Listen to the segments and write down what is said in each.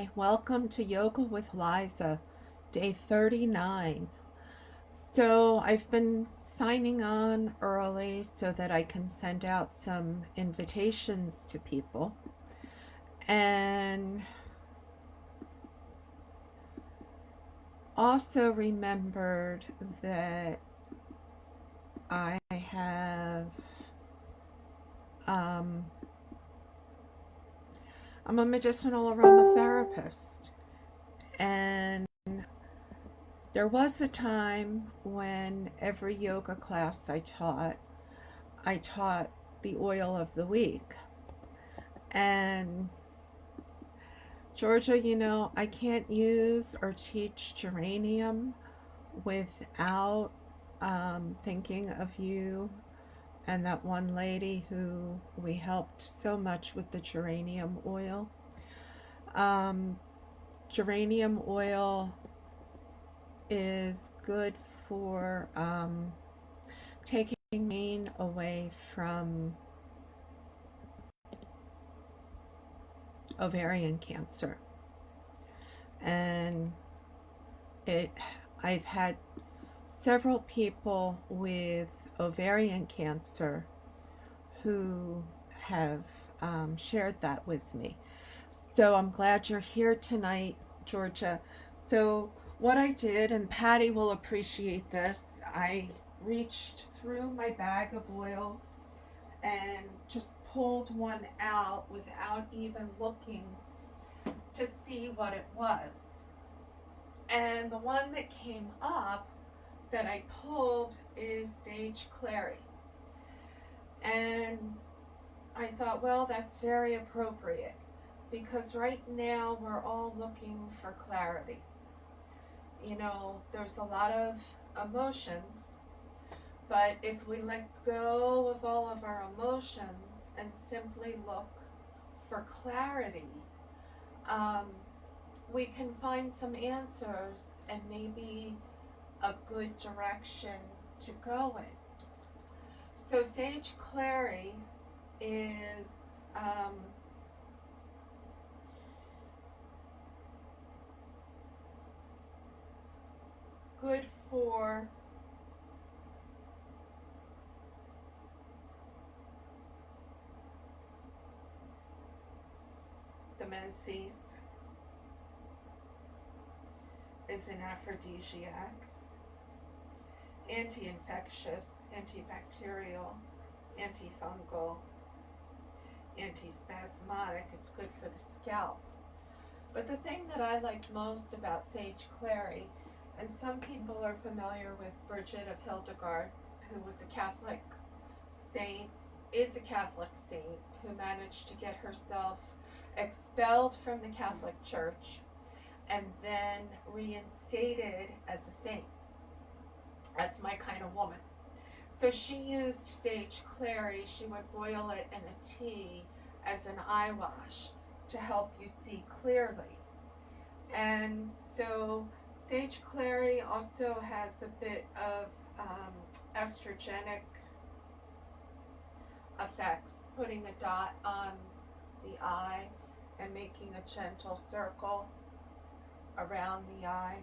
Hi, welcome to Yoga with Liza, day 39. So I've been signing on early so that I can send out some invitations to people. And also remembered that I have, um, I'm a medicinal aromatherapist. And there was a time when every yoga class I taught the oil of the week. And Georgia, I can't use or teach geranium without thinking of you and that one lady who we helped so much with the geranium oil. Um, Geranium oil is good for taking pain away from ovarian cancer. And it I've had several people with ovarian cancer who have shared that with me. So I'm glad you're here tonight, Georgia. So, what I did, and Patty will appreciate this, I reached through my bag of oils and just pulled one out without even looking to see what it was. And the one that came up that I pulled is Sage Clary. And I thought, well, that's very appropriate because right now we're all looking for clarity. There's a lot of emotions, but if we let go of all of our emotions and simply look for clarity, um, we can find some answers and maybe a good direction to go in. So Sage Clary is good for the menses, is an aphrodisiac, anti-infectious, antibacterial, antifungal, antispasmodic. It's good for the scalp. But the thing that I like most about Sage Clary, and some people are familiar with Bridget of Hildegard, who was a Catholic saint, is a Catholic saint, who managed to get herself expelled from the Catholic Church and then reinstated as a saint. That's my kind of woman. So she used Sage Clary. She would boil it in a tea as an eye wash to help you see clearly. And so Sage Clary also has a bit of estrogenic effects, putting a dot on the eye and making a gentle circle around the eye.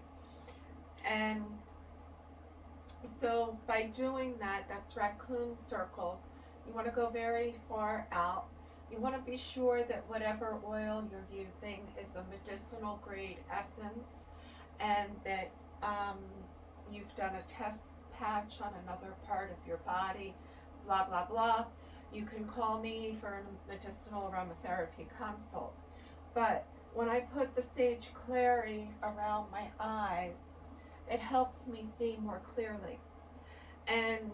And so by doing that, that's raccoon circles. You want to go very far out. You want to be sure that whatever oil you're using is a medicinal grade essence and that you've done a test patch on another part of your body, blah, blah, blah. You can call me for a medicinal aromatherapy consult. But when I put the Sage Clary around my eyes, it helps me see more clearly. And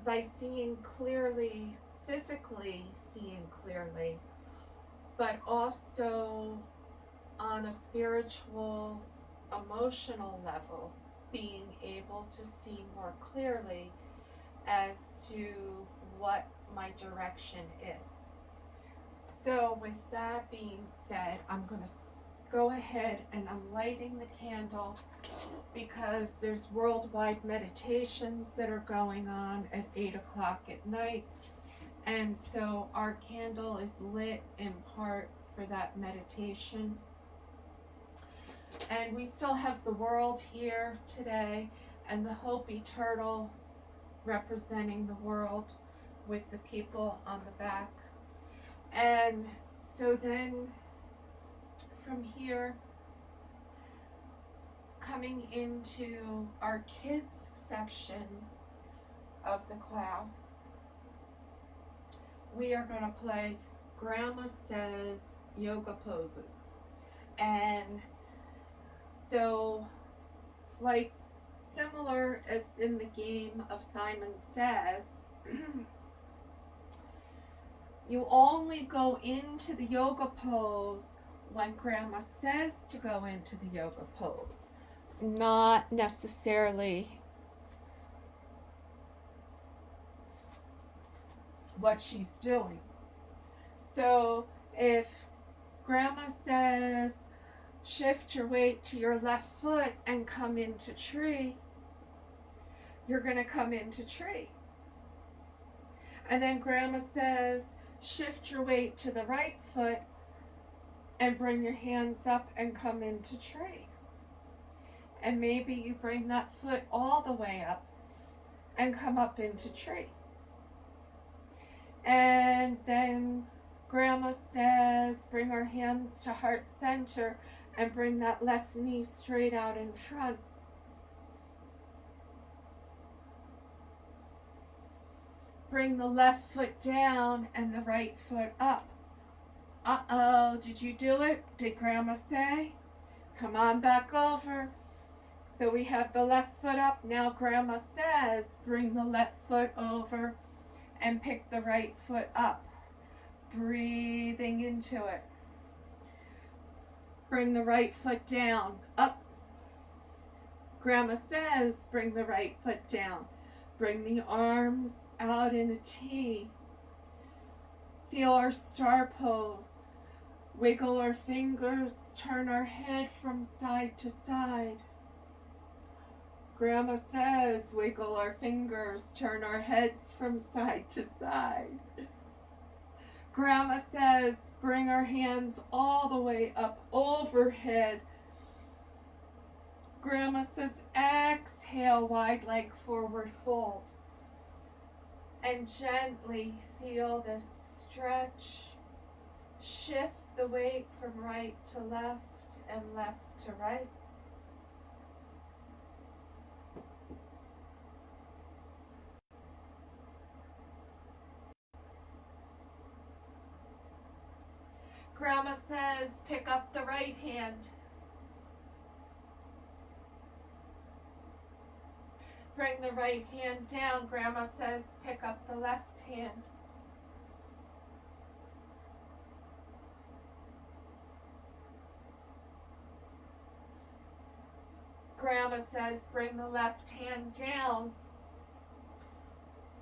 by seeing clearly, physically seeing clearly, but also on a spiritual, emotional level, being able to see more clearly as to what my direction is. So with that being said, I'm going to go ahead and I'm lighting the candle because there's worldwide meditations that are going on at 8 o'clock at night. And so our candle is lit in part for that meditation. And we still have the world here today, and the Hopi turtle representing the world with the people on the back. And so then from here, coming into our kids section of the class, we are going to play Grandma Says yoga poses. And so, like similar as in the game of Simon Says, you only go into the yoga pose when Grandma says to go into the yoga pose, not necessarily what she's doing. So if Grandma says shift your weight to your left foot and come into tree, you're going to come into tree. And then Grandma says shift your weight to the right foot and bring your hands up and come into tree. And maybe you bring that foot all the way up and come up into tree. And then Grandma says bring our hands to heart center and bring that left knee straight out in front. Bring the left foot down and the right foot up. Uh-oh, did you do it? Did Grandma say? Come on back over. So we have the left foot up. Now Grandma says bring the left foot over and pick the right foot up. Breathing into it. Bring the right foot down, up. Grandma says bring the right foot down. Bring the arms out in a T. Feel our star pose. Wiggle our fingers, turn our head from side to side. Grandma says wiggle our fingers, turn our heads from side to side. Grandma says bring our hands all the way up overhead. Grandma says exhale, wide leg forward fold. And gently feel this stretch. Shift the weight from right to left and left to right. Grandma says pick up the right hand. Bring the right hand down. Grandma says pick up the left hand. Grandma says bring the left hand down.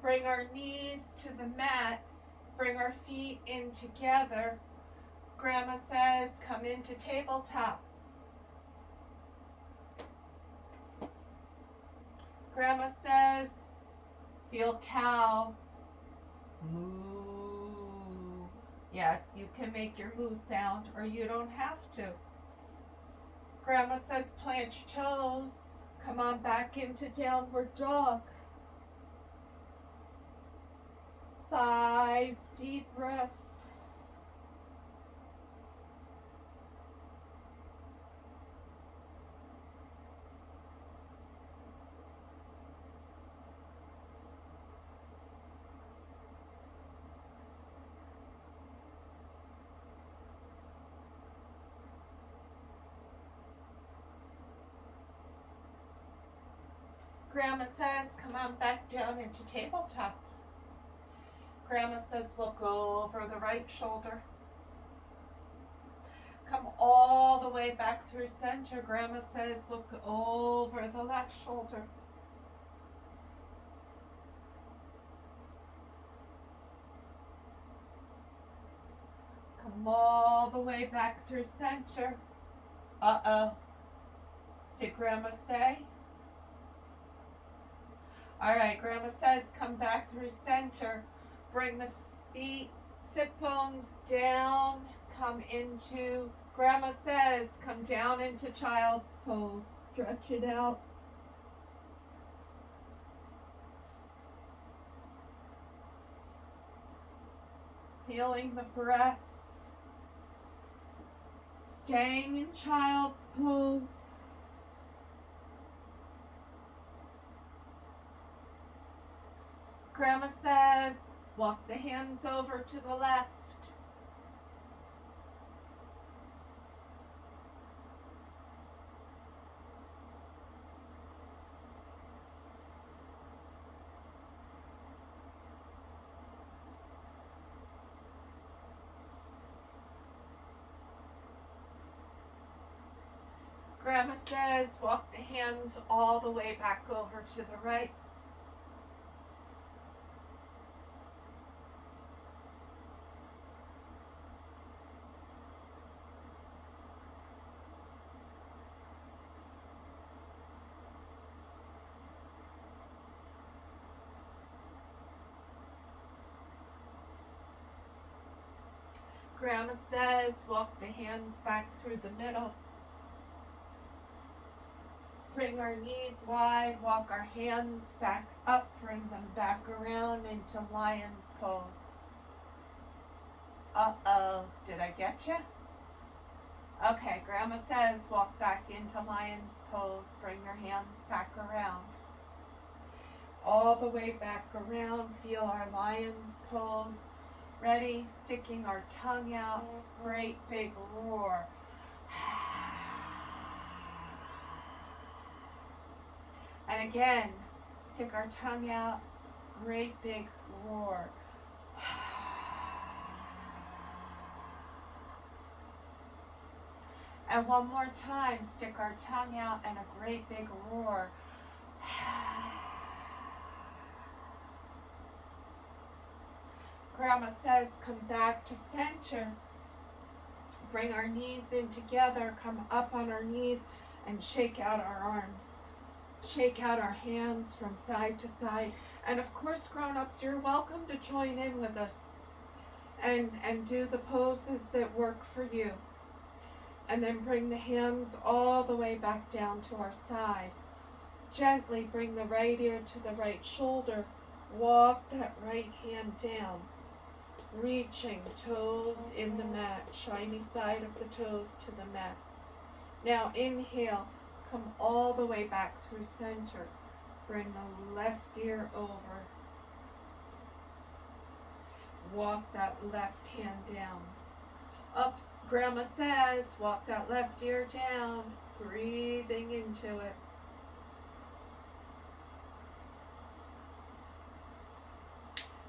Bring our knees to the mat. Bring our feet in together. Grandma says come into tabletop. Grandma says feel cow. Moo. Yes, you can make your moo sound or you don't have to. Grandma says plant your toes. Come on back into downward dog. 5 deep breaths. Grandma says, come on back down into tabletop. Grandma says, look over the right shoulder. Come all the way back through center. Grandma says, look over the left shoulder. Come all the way back through center. Uh-oh. Did Grandma say? All right, Grandma says come back through center. Bring the feet, sit bones down. Come into Grandma says, come down into child's pose. Stretch it out. Feeling the breaths. Staying in child's pose. Grandma says, walk the hands over to the left. Grandma says, walk the hands all the way back over to the right. Grandma says, walk the hands back through the middle. Bring our knees wide, walk our hands back up, bring them back around into lion's pose. Uh-oh, did I get you? Okay, Grandma says walk back into lion's pose, bring your hands back around. All the way back around, feel our lion's pose. Ready? Sticking our tongue out, great big roar. And again, stick our tongue out, great big roar. And one more time, stick our tongue out and a great big roar. Grandma says, come back to center. Bring our knees in together, come up on our knees and shake out our arms. Shake out our hands from side to side. And of course, grown-ups, you're welcome to join in with us and do the poses that work for you. And then bring the hands all the way back down to our side. Gently bring the right ear to the right shoulder. Walk that right hand down. Reaching toes in the mat. Shiny side of the toes to the mat. Now inhale. Come all the way back through center. Bring the left ear over. Walk that left hand down. Up, Grandma says, walk that left ear down. Breathing into it.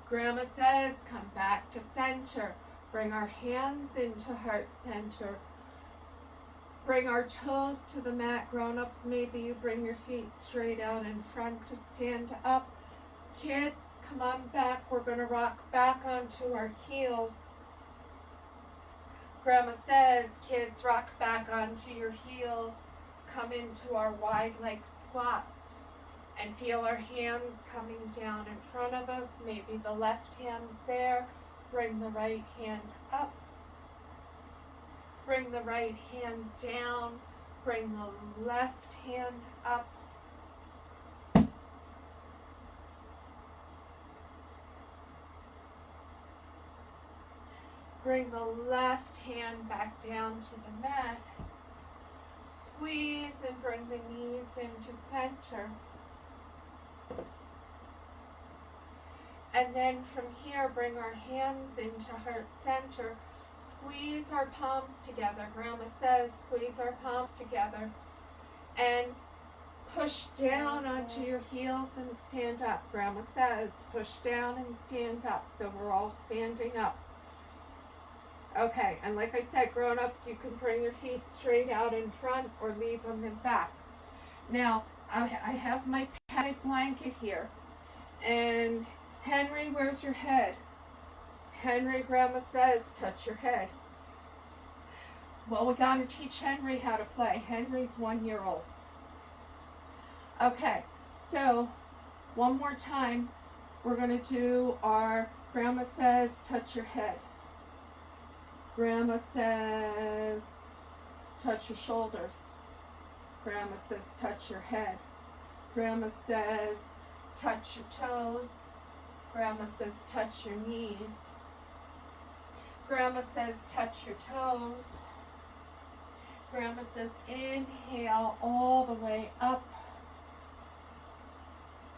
Grandma says, come back to center. Bring our hands into heart center. Bring our toes to the mat. Grown-ups, maybe you bring your feet straight out in front to stand up. Kids, come on back. We're going to rock back onto our heels. Grandma says, kids, rock back onto your heels. Come into our wide leg squat. And feel our hands coming down in front of us. Maybe the left hand's there. Bring the right hand up. Bring the right hand down. Bring the left hand up. Bring the left hand back down to the mat. Squeeze and bring the knees into center. And then from here, bring our hands into heart center. Squeeze our palms together. Grandma says, squeeze our palms together. And push down onto your heels and stand up. Grandma says, push down and stand up. So we're all standing up. Okay, and like I said, grown-ups, you can bring your feet straight out in front or leave them in back. Now, I have my padded blanket here. And Henry, where's your head? Henry, Grandma says, touch your head. Well, we got to teach Henry how to play. Henry's 1 year old. Okay, so one more time, we're going to do our Grandma says, touch your head. Grandma says, touch your shoulders. Grandma says, touch your head. Grandma says, touch your toes. Grandma says, touch your knees. Grandma says, touch your toes. Grandma says, inhale all the way up.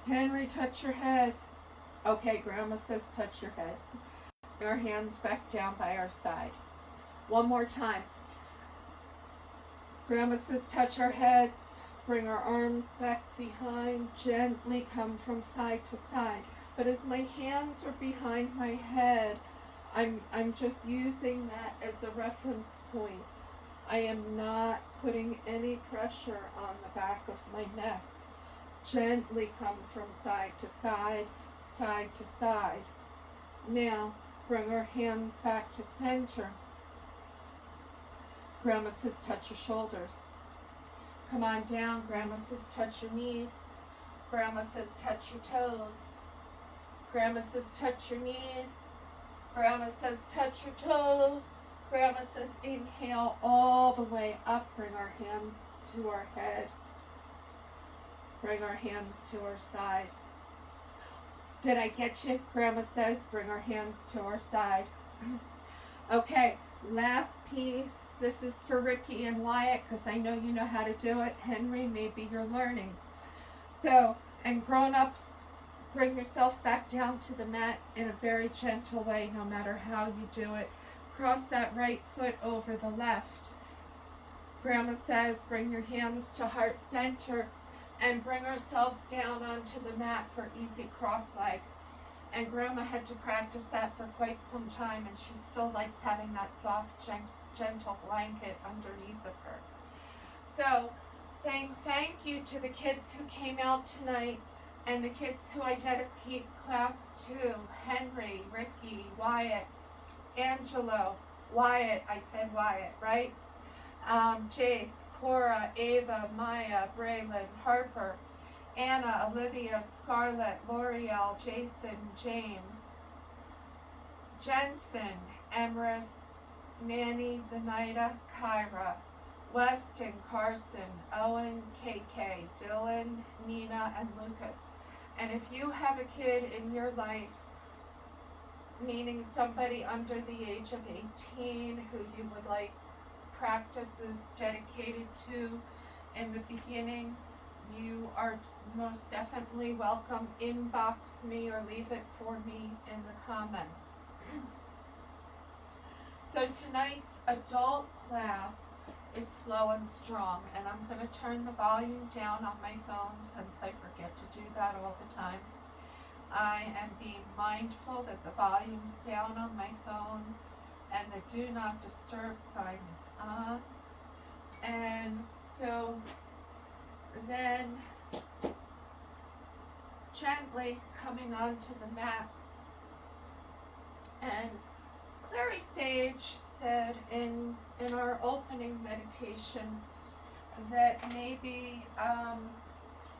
Henry, touch your head. Okay, Grandma says, touch your head. Bring our hands back down by our side. One more time. Grandma says, touch our heads. Bring our arms back behind. Gently come from side to side. But as my hands are behind my head, I'm just using that as a reference point. I am not putting any pressure on the back of my neck. Gently come from side to side, side to side. Now, bring our hands back to center. Grandma says, touch your shoulders. Come on down. Grandma says, touch your knees. Grandma says, touch your toes. Grandma says, touch your knees. Grandma says, touch your toes. Grandma says, inhale all the way up. Bring our hands to our head. Bring our hands to our side. Did I get you? Grandma says, bring our hands to our side. Okay, last piece. This is for Ricky and Wyatt because I know you know how to do it. Henry, maybe you're learning. So, and grown-ups, bring yourself back down to the mat in a very gentle way, no matter how you do it. Cross that right foot over the left. Grandma says, bring your hands to heart center and bring ourselves down onto the mat for easy cross-leg. And Grandma had to practice that for quite some time, and she still likes having that soft, gentle blanket underneath of her. So, saying thank you to the kids who came out tonight and the kids who I dedicate class to. Henry, Ricky, Wyatt, Angelo, Wyatt, I said Wyatt, right? Jace, Cora, Ava, Maya, Braylon, Harper, Anna, Olivia, Scarlett, L'Oreal, Jason, James, Jensen, Emrys, Manny, Zenaida, Kyra, Weston, Carson, Owen, KK, Dylan, Nina, and Lucas. And if you have a kid in your life, meaning somebody under the age of 18 who you would like practices dedicated to in the beginning, you are most definitely welcome. Inbox me or leave it for me in the comments. So tonight's adult class is slow and strong, and I'm going to turn the volume down on my phone since I forget to do that all the time. I am being mindful that the volume's down on my phone and the do not disturb sign is on. And so then gently coming onto the mat, and Clary Sage said in our opening meditation that maybe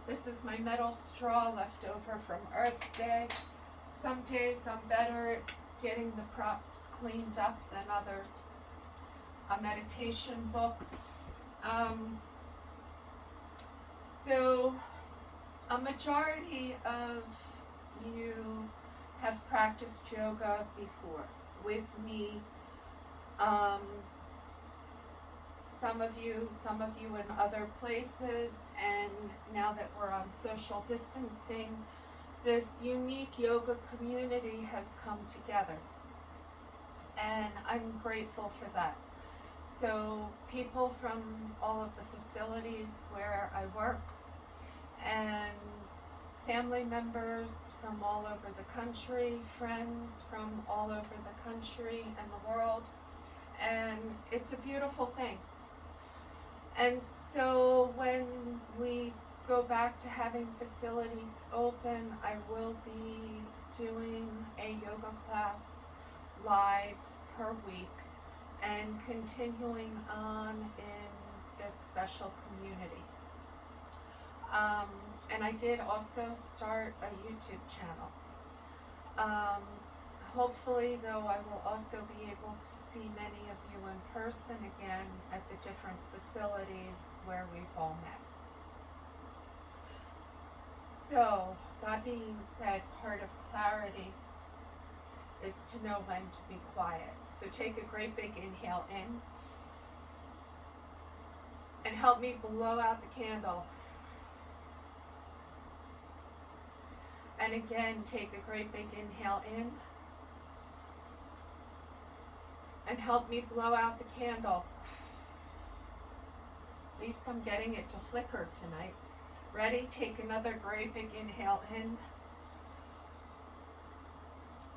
this is my metal straw left over from Earth Day. Some days I'm better at getting the props cleaned up than others. A meditation book. So a majority of you have practiced yoga before with me. Some of you in other places, and now that we're on social distancing, this unique yoga community has come together, and I'm grateful for that. So people from all of the facilities where I work, and family members from all over the country, friends from all over the country and the world, and it's a beautiful thing. And so when we go back to having facilities open, I will be doing a yoga class live per week and continuing on in this special community. And I did also start a YouTube channel. hopefully, though, I will also be able to see many of you in person again at the different facilities where we've all met. So, that being said, part of clarity is to know when to be quiet. So take a great big inhale in and help me blow out the candle. And again, take a great big inhale in and help me blow out the candle. At least I'm getting it to flicker tonight. Ready? Take another great big inhale in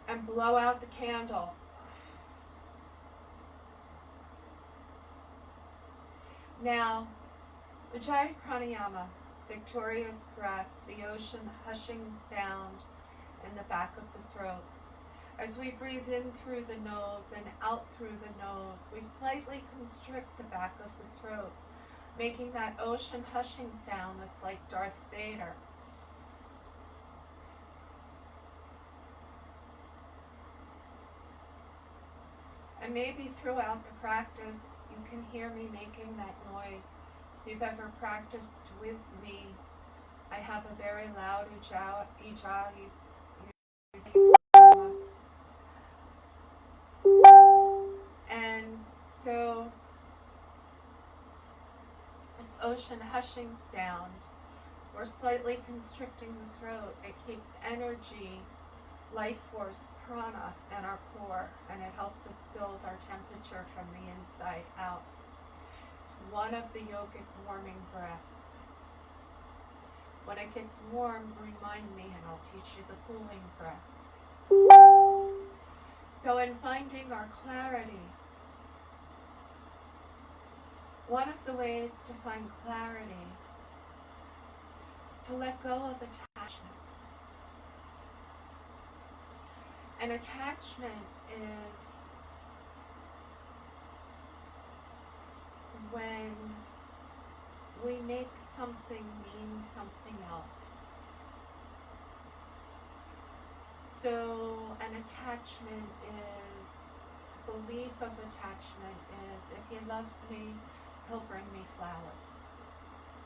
and blow out the candle. Now, Ujjayi Pranayama, victorious breath, the ocean hushing sound in the back of the throat. As we breathe in through the nose and out through the nose, we slightly constrict the back of the throat, making that ocean hushing sound that's like Darth Vader. And maybe throughout the practice, you can hear me making that noise. If you've ever practiced with me, I have a very loud Ujjayi. And so, this ocean hushing sound, we're slightly constricting the throat. It keeps energy, life force, prana in our core, and it helps us build our temperature from the inside out. It's one of the yogic warming breaths. When it gets warm, remind me and I'll teach you the cooling breath. So in finding our clarity, one of the ways to find clarity is to let go of attachments. An attachment is when we make something mean something else. So an attachment is, belief of attachment is, if he loves me, he'll bring me flowers.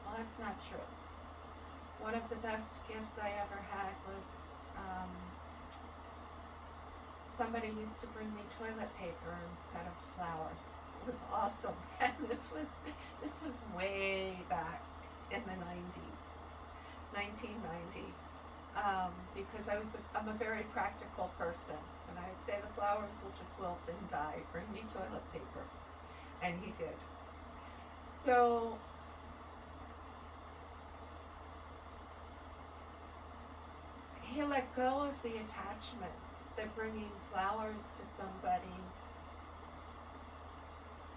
Well, that's not true. One of the best gifts I ever had was somebody used to bring me toilet paper instead of flowers. It was awesome. And this was way back in the 90s, 1990. Because I'm a very practical person, and I'd say the flowers will just wilt and die. Bring me toilet paper, and he did. So he let go of the attachment that bringing flowers to somebody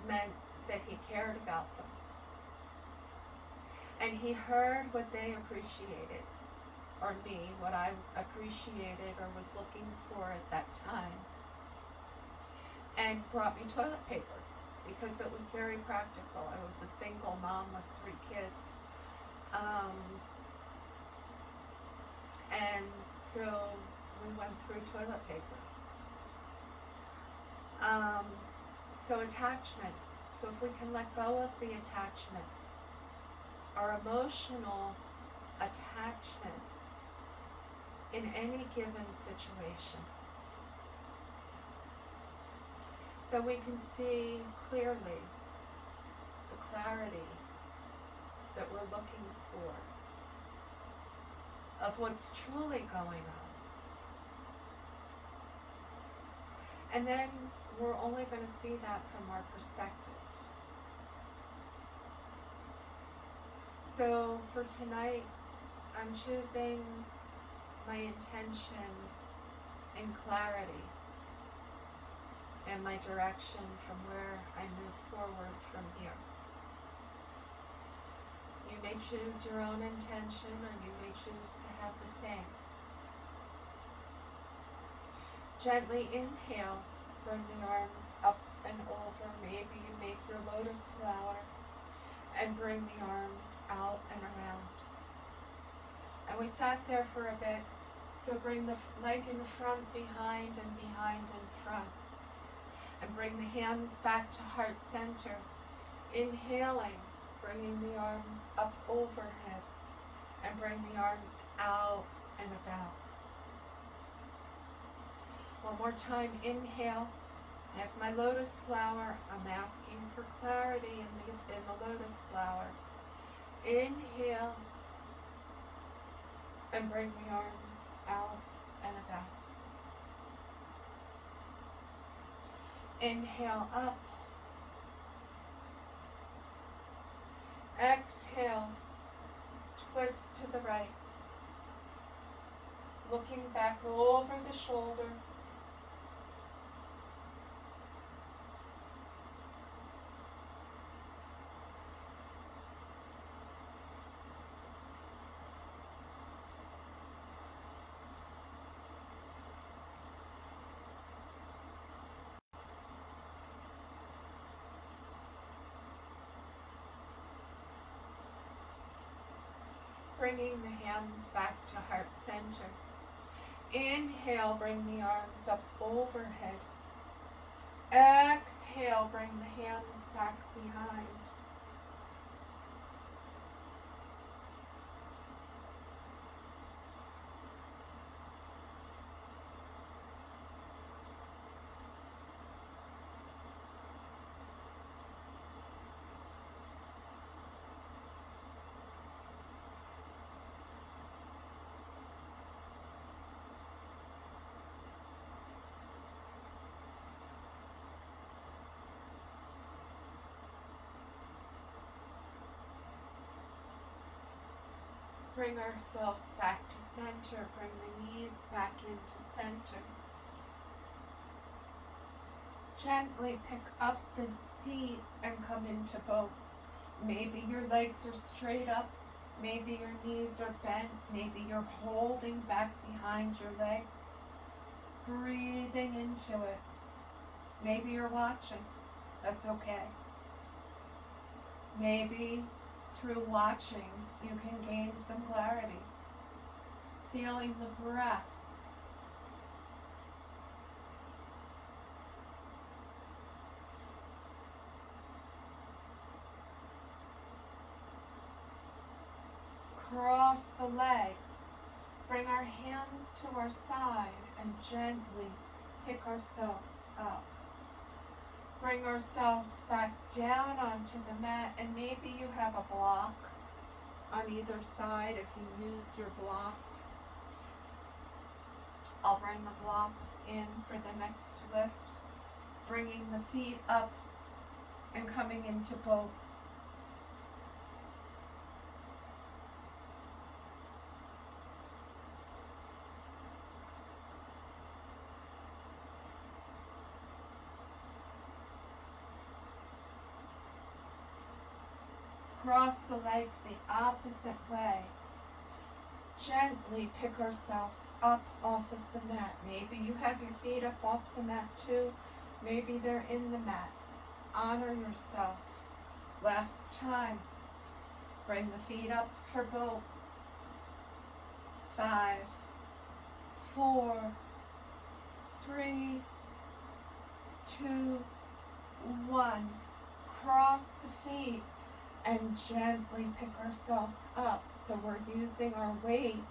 meant that he cared about them. And he heard what they appreciated, or me, what I appreciated or was looking for at that time, and brought me toilet paper because it was very practical. I was a single mom with 3 kids. And so we went through toilet paper. So attachment. So if we can let go of the attachment, our emotional attachment in any given situation, that we can see clearly the clarity that we're looking for of what's truly going on. And then we're only going to see that from our perspective. So for tonight, I'm choosing my intention in clarity and my direction from where I move forward from here. You may choose your own intention, or you may choose to have the same. Gently inhale, bring the arms up and over. Maybe you make your lotus flower and bring the arms out and around. And we sat there for a bit, So bring the leg in front, behind, and behind in front. And bring the hands back to heart center. Inhaling, bringing the arms up overhead. And bring the arms out and about. One more time, inhale. I have my lotus flower. I'm asking for clarity in the lotus flower. Inhale. And bring the arms out and about. Inhale up. Exhale. Twist to the right. Looking back over the shoulder. Bringing the hands back to heart center. Inhale, bring the arms up overhead. Exhale, bring the hands back behind. Bring ourselves back to center. Bring the knees back into center. Gently pick up the feet and come into boat. Maybe your legs are straight up. Maybe your knees are bent. Maybe you're holding back behind your legs. Breathing into it. Maybe you're watching. That's okay. Maybe through watching, you can gain some clarity. Feeling the breath. Cross the legs. Bring our hands to our side and gently pick ourselves up. Bring ourselves back down onto the mat, and maybe you have a block on either side if you use your blocks. I'll bring the blocks in for the next lift, bringing the feet up and coming into boat. Cross the legs the opposite way. Gently pick ourselves up off of the mat. Maybe you have your feet up off the mat too. Maybe they're in the mat. Honor yourself. Last time. Bring the feet up for boat. 5, 4, 3, 2, 1. Cross the feet and gently pick ourselves up. So we're using our weight.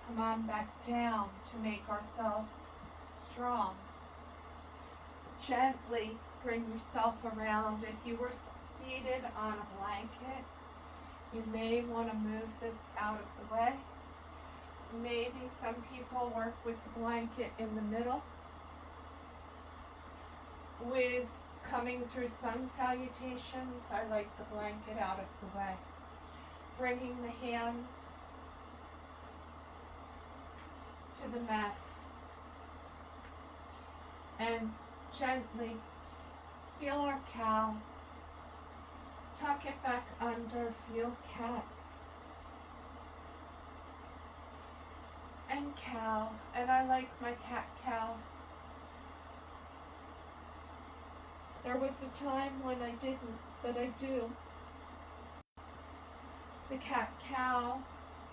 Come on back down to make ourselves strong. Gently bring yourself around. If you were seated on a blanket, you may want to move this out of the way. Maybe some people work with the blanket in the middle. With coming through sun salutations, I like the blanket out of the way. Bringing the hands to the mat and gently feel our cow. Tuck it back under, feel cat and cow. And I like my cat-cow. There was a time when I didn't, but I do. The cat-cow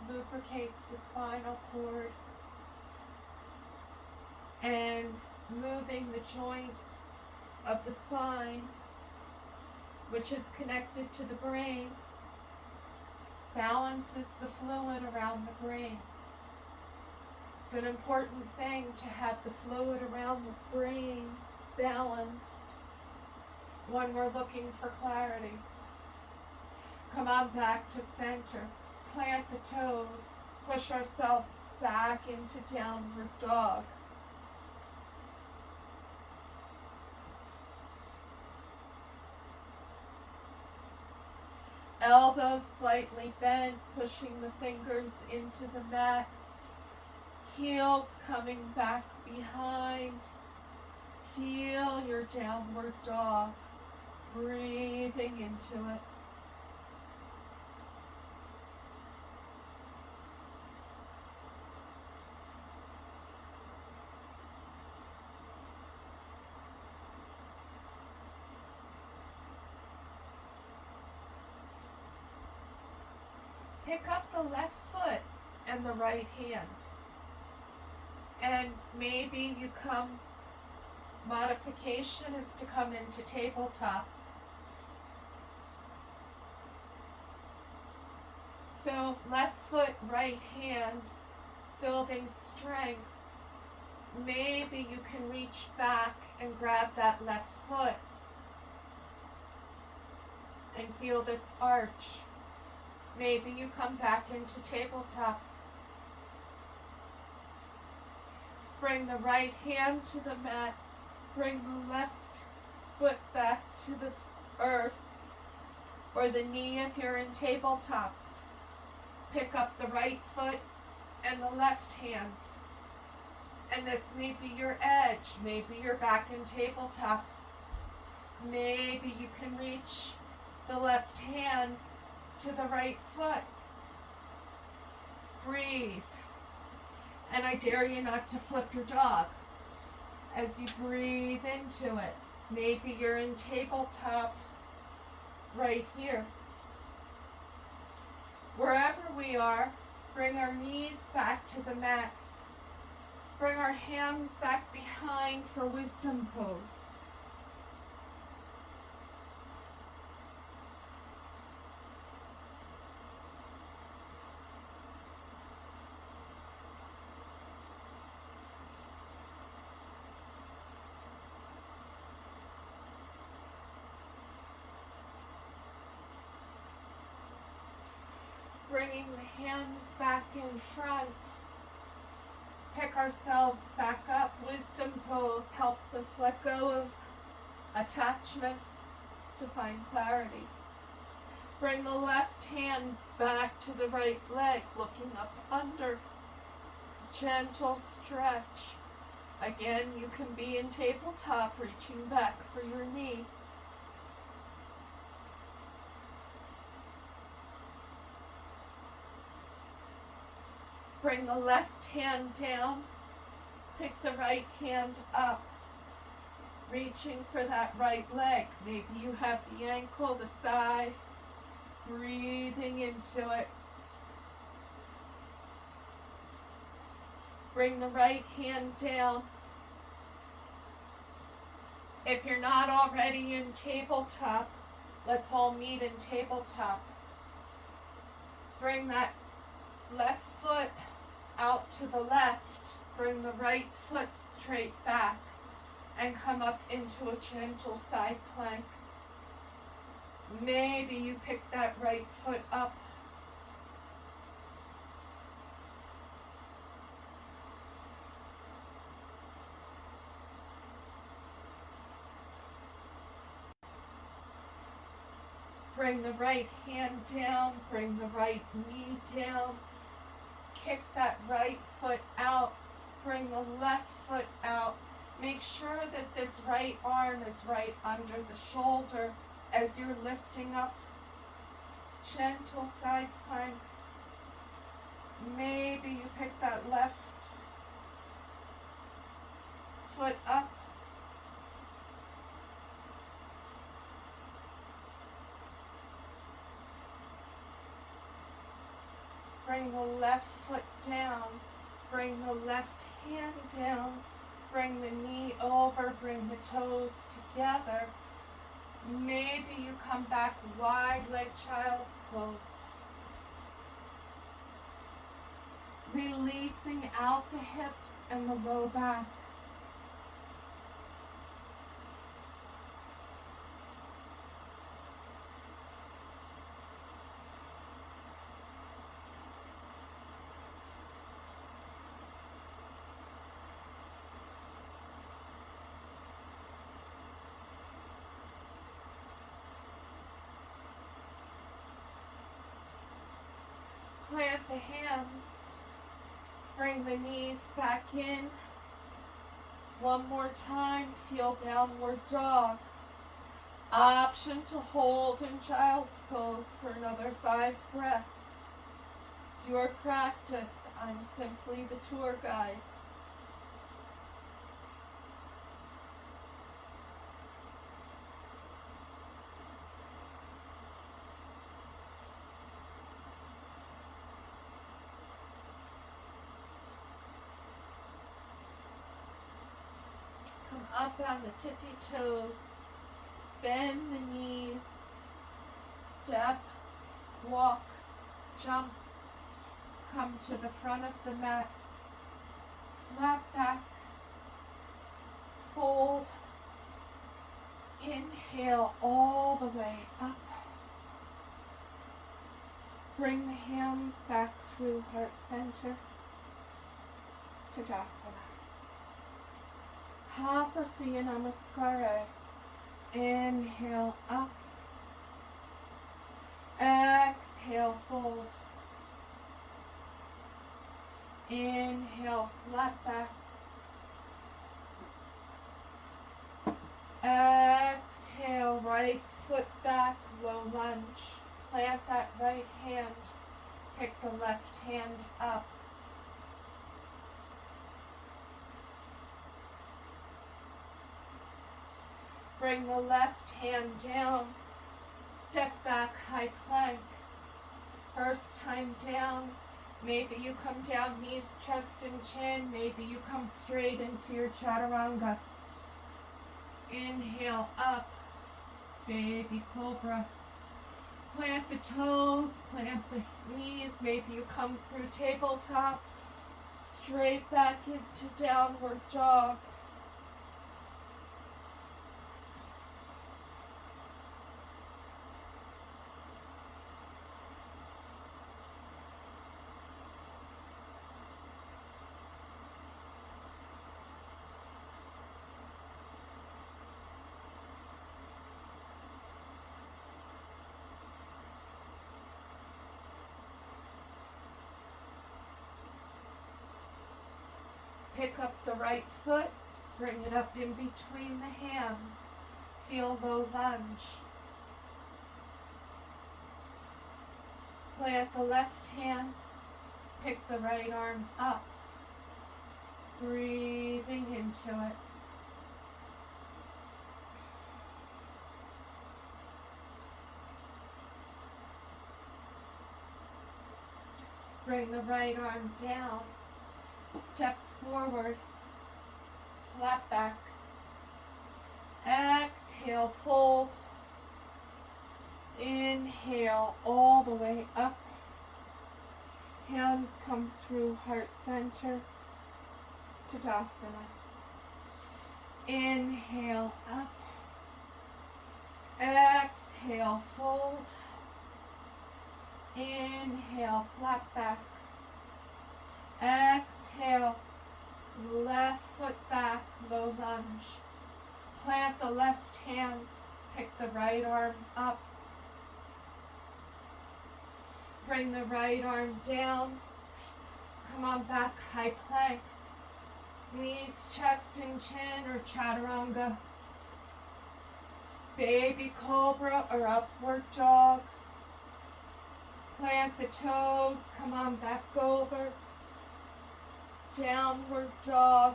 lubricates the spinal cord, and moving the joint of the spine, which is connected to the brain, balances the fluid around the brain. It's an important thing to have the fluid around the brain balanced when we're looking for clarity. Come on back to center. Plant the toes. Push ourselves back into downward dog. Elbows slightly bent, pushing the fingers into the mat. Heels coming back behind. Feel your downward dog. Breathing into it. Pick up the left foot and the right hand. And maybe you modification is to come into tabletop. So left foot, right hand, building strength. Maybe you can reach back and grab that left foot and feel this arch. Maybe you come back into tabletop. Bring the right hand to the mat. Bring the left foot back to the earth or the knee if you're in tabletop. Pick up the right foot and the left hand. And this may be your edge. Maybe you're back in tabletop. Maybe you can reach the left hand to the right foot. Breathe. And I dare you not to flip your dog as you breathe into it. Maybe you're in tabletop right here. Wherever we are, bring our knees back to the mat. Bring our hands back behind for wisdom pose. Bringing the hands back in front. Pick ourselves back up. Wisdom pose helps us let go of attachment to find clarity. Bring the left hand back to the right leg, looking up under. Gentle stretch. Again, you can be in tabletop, reaching back for your knee. Bring the left hand down, pick the right hand up, reaching for that right leg. Maybe you have the ankle, the side, breathing into it. Bring the right hand down. If you're not already in tabletop, let's all meet in tabletop. Bring that left foot out to the left. Bring the right foot straight back and come up into a gentle side plank. Maybe you pick that right foot up. Bring the right hand down, bring the right knee down. Kick that right foot out, bring the left foot out. Make sure that this right arm is right under the shoulder as you're lifting up. Gentle side plank. Maybe you pick that left foot up. Bring the left foot down. Bring the left hand down. Bring the knee over, bring the toes together. Maybe you come back wide leg child's pose. Releasing out the hips and the low back. Plant the hands. Bring the knees back in. One more time, feel downward dog. Option to hold in child's pose for another 5 breaths. It's your practice. I'm simply the tour guide. Up on the tippy toes, bend the knees, step, walk, jump, come to the front of the mat, flat back, fold, inhale all the way up, bring the hands back through heart center, Tadasana. Hatha Namaskara. Inhale up. Exhale, fold. Inhale, flat back. Exhale, right foot back, low lunge. Plant that right hand. Pick the left hand up. Bring the left hand down, step back, high plank. First time down, maybe you come down, knees, chest, and chin. Maybe you come straight into your chaturanga. Inhale up, baby cobra. Plant the toes, plant the knees. Maybe you come through tabletop, straight back into downward dog. Pick up the right foot, bring it up in between the hands. Feel low lunge. Plant the left hand, pick the right arm up. Breathing into it. Bring the right arm down. Step forward, flat back. Exhale, fold. Inhale all the way up. Hands come through heart center, Tadasana. Inhale up. Exhale, fold. Inhale, flat back. Exhale, left foot back, low lunge. Plant the left hand, pick the right arm up. Bring the right arm down. Come on back, high plank. Knees, chest, and chin, or chaturanga. Baby cobra or upward dog. Plant the toes, come on back over. Downward dog.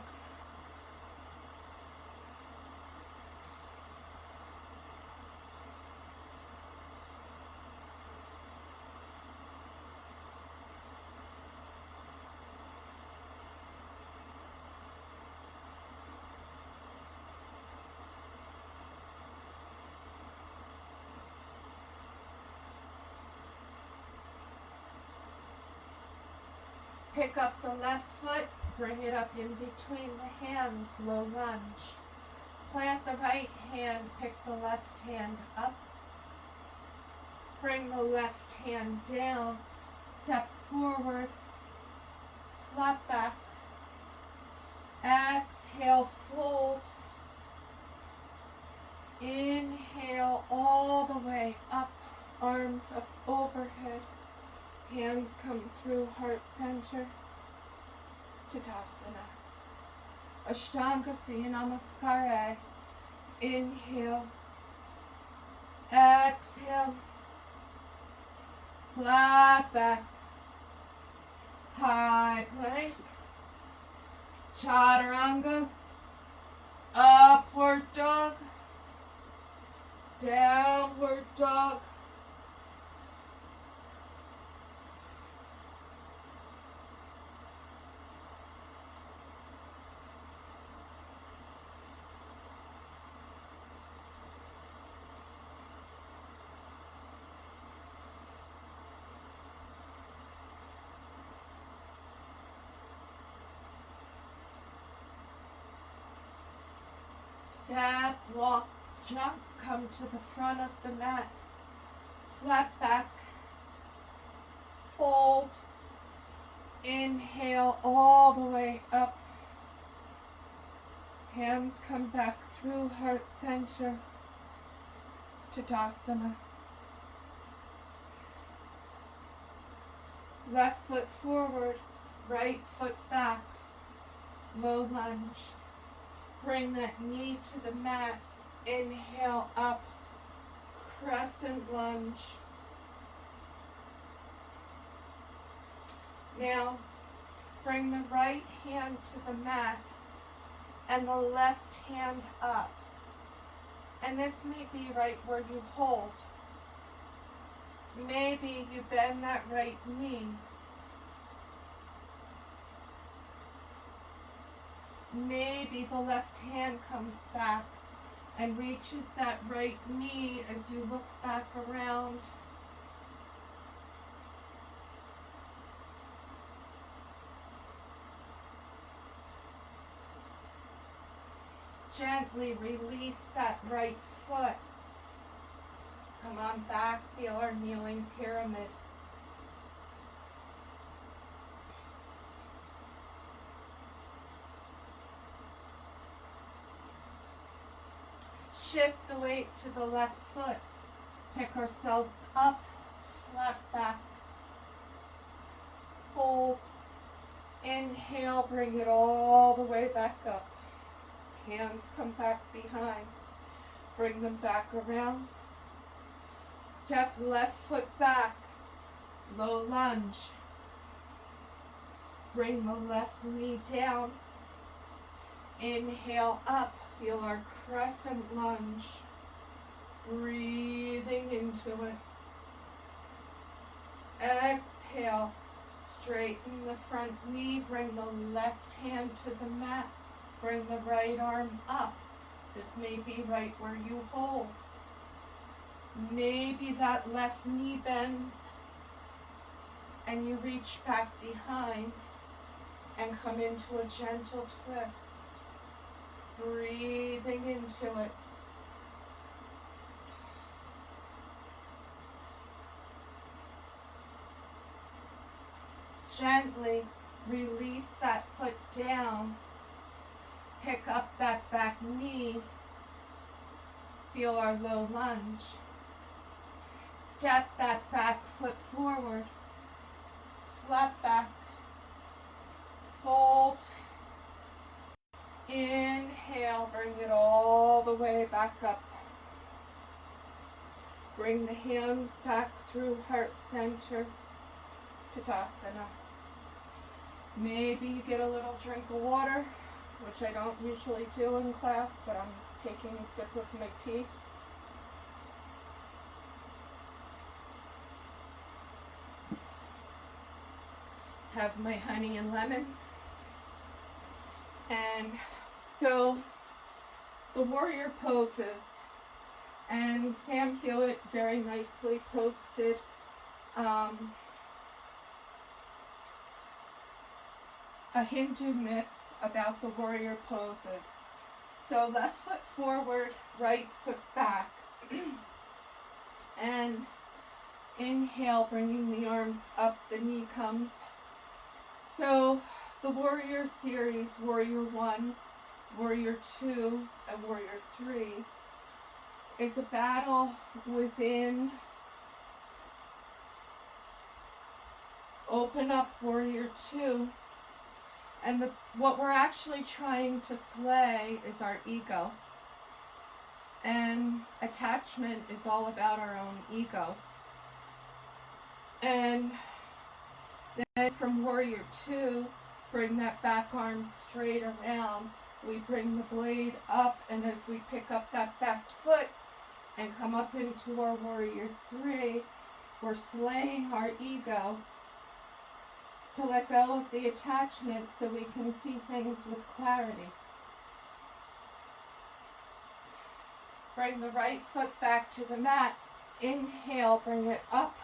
Pick up the left foot, bring it up in between the hands, low lunge. Plant the right hand, pick the left hand up. Bring the left hand down, step forward, flat back. Exhale, fold. Inhale all the way up, arms up overhead. Hands come through heart center. Tadasana. Ashtanga Namaskara. Inhale. Exhale. Flat back. High plank. Chaturanga. Upward dog. Downward dog. Step, walk, jump, come to the front of the mat. Flat back. Fold. Inhale all the way up. Hands come back through heart center. Tadasana. Left foot forward, right foot back. Low lunge. Bring that knee to the mat. Inhale up. Crescent lunge. Now, bring the right hand to the mat and the left hand up. And this may be right where you hold. Maybe you bend that right knee. Maybe the left hand comes back and reaches that right knee as you look back around. Gently release that right foot. Come on back, feel our kneeling pyramid. Shift the weight to the left foot. Pick ourselves up, flat back. Fold. Inhale, bring it all the way back up. Hands come back behind. Bring them back around. Step left foot back. Low lunge. Bring the left knee down. Inhale up. Feel our crescent lunge. Breathing into it. Exhale. Straighten the front knee. Bring the left hand to the mat. Bring the right arm up. This may be right where you hold. Maybe that left knee bends and you reach back behind and come into a gentle twist. Breathing into it. Gently release that foot down. Pick up that back knee. Feel our low lunge. Step that back foot forward. Flat back. Fold. Inhale, bring it all the way back up. Bring the hands back through heart center. Tadasana. Maybe you get a little drink of water, which I don't usually do in class, but I'm taking a sip of my tea. Have my honey and lemon. And so the warrior poses, and Sam Hewitt very nicely posted a Hindu myth about the warrior poses. So left foot forward, right foot back. And inhale, bringing the arms up, the knee comes. So the warrior series, warrior 1, warrior 2, and warrior 3, is a battle within. Open up warrior 2, and what we're actually trying to slay is our ego. And attachment is all about our own ego. And then from warrior 2, bring that back arm straight around. We bring the blade up, and as we pick up that back foot and come up into our warrior 3, we're slaying our ego to let go of the attachment so we can see things with clarity. Bring the right foot back to the mat. Inhale, bring it up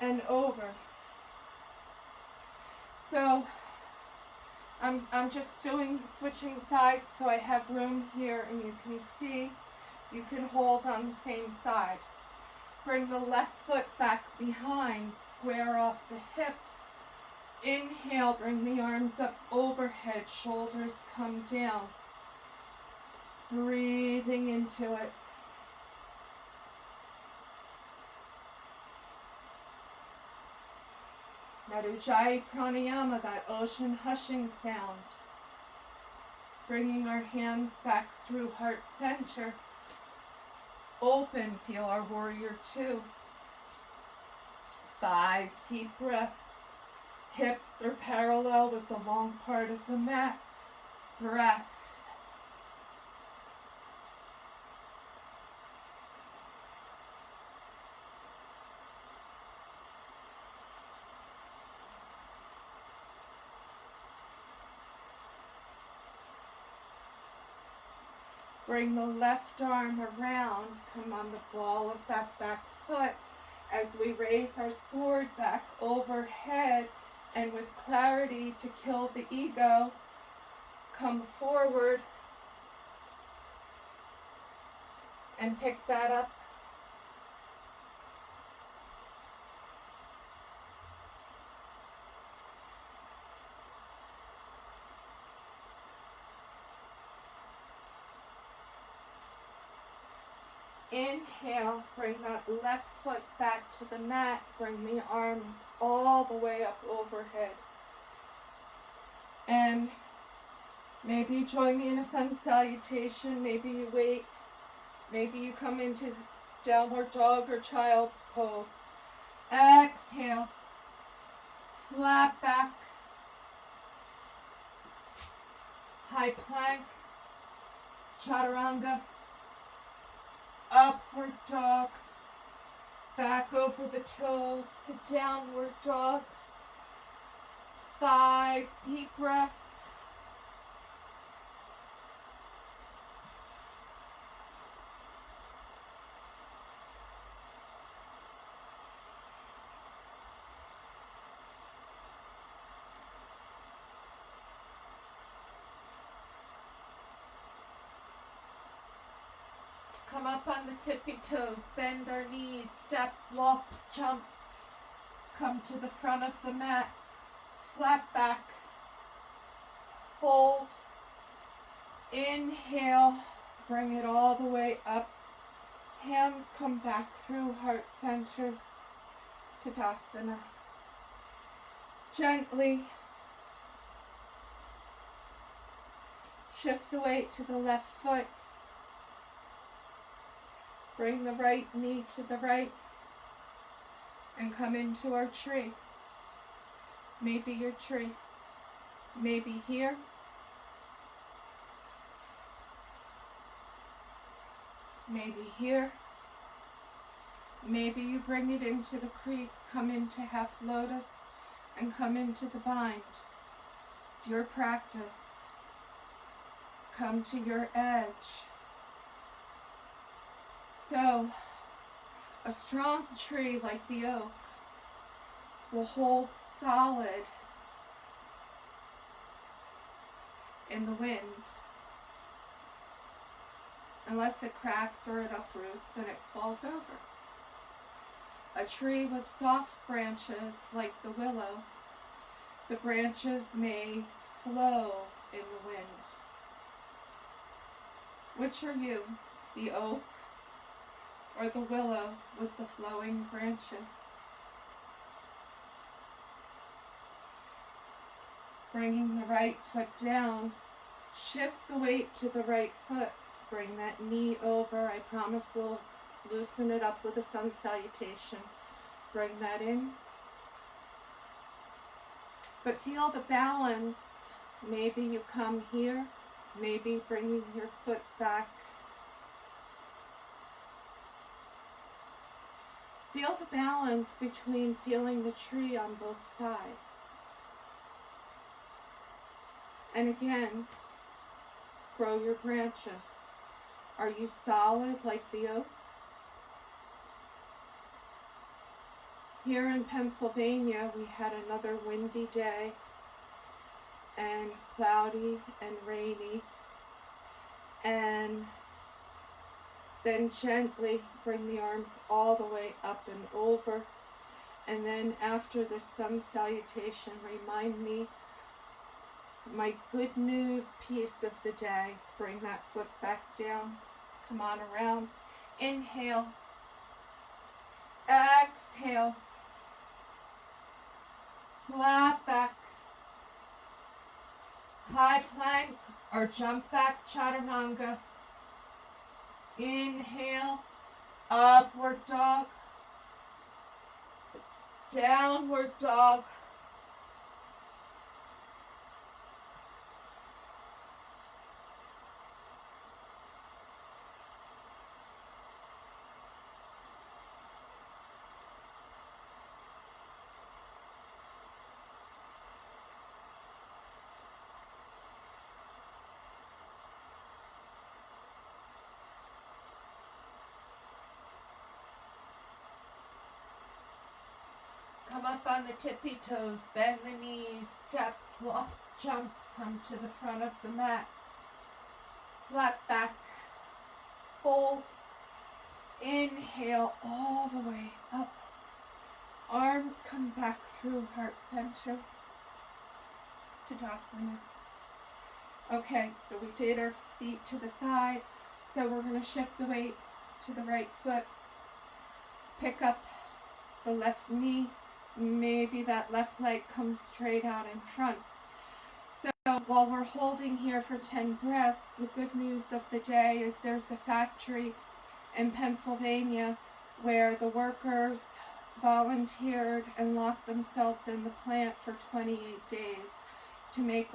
and over. So I'm just switching sides so I have room here, and you can see, you can hold on the same side. Bring the left foot back behind, square off the hips. Inhale, bring the arms up overhead, shoulders come down. Breathing into it. That Ujjayi Pranayama, that ocean hushing sound. Bringing our hands back through heart center. Open, feel our warrior 2. 5 deep breaths. Hips are parallel with the long part of the mat. Breath. Bring the left arm around, come on the ball of that back foot as we raise our sword back overhead, and with clarity to kill the ego, come forward and pick that up. Inhale, bring that left foot back to the mat, bring the arms all the way up overhead. And maybe join me in a sun salutation, maybe you wait, maybe you come into downward dog or child's pose. Exhale, flat back, high plank, chaturanga. Upward dog, back over the toes to downward dog. 5 deep breaths. Come up on the tippy toes, bend our knees, step, walk, jump. Come to the front of the mat, flat back, fold. Inhale, bring it all the way up. Hands come back through heart center, Tadasana. Gently shift the weight to the left foot. Bring the right knee to the right and come into our tree. This may be your tree. Maybe here. Maybe here. Maybe you bring it into the crease, come into half lotus, and come into the bind. It's your practice. Come to your edge. So, a strong tree like the oak will hold solid in the wind, unless it cracks or it uproots and it falls over. A tree with soft branches like the willow, the branches may flow in the wind. Which are you, the oak or the willow with the flowing branches? Bringing the right foot down, shift the weight to the right foot. Bring that knee over. I promise we'll loosen it up with a sun salutation. Bring that in. But feel the balance. Maybe you come here, maybe bringing your foot back. Feel the balance between feeling the tree on both sides. And again, grow your branches. Are you solid like the oak? Here in Pennsylvania, we had another windy day and cloudy and rainy. And then gently bring the arms all the way up and over. And then after the sun salutation, remind me my good news piece of the day. Bring that foot back down. Come on around. Inhale. Exhale. Flat back. High plank or jump back chaturanga. Inhale. Upward dog. Downward dog. Come up on the tippy toes, bend the knees, step, walk, jump, come to the front of the mat. Flat back, fold, inhale all the way up. Arms come back through heart center, Tadasana. Okay, so we did our feet to the side, so we're going to shift the weight to the right foot. Pick up the left knee. Maybe that left leg comes straight out in front. So while we're holding here for 10 breaths, the good news of the day is there's a factory in Pennsylvania where the workers volunteered and locked themselves in the plant for 28 days to make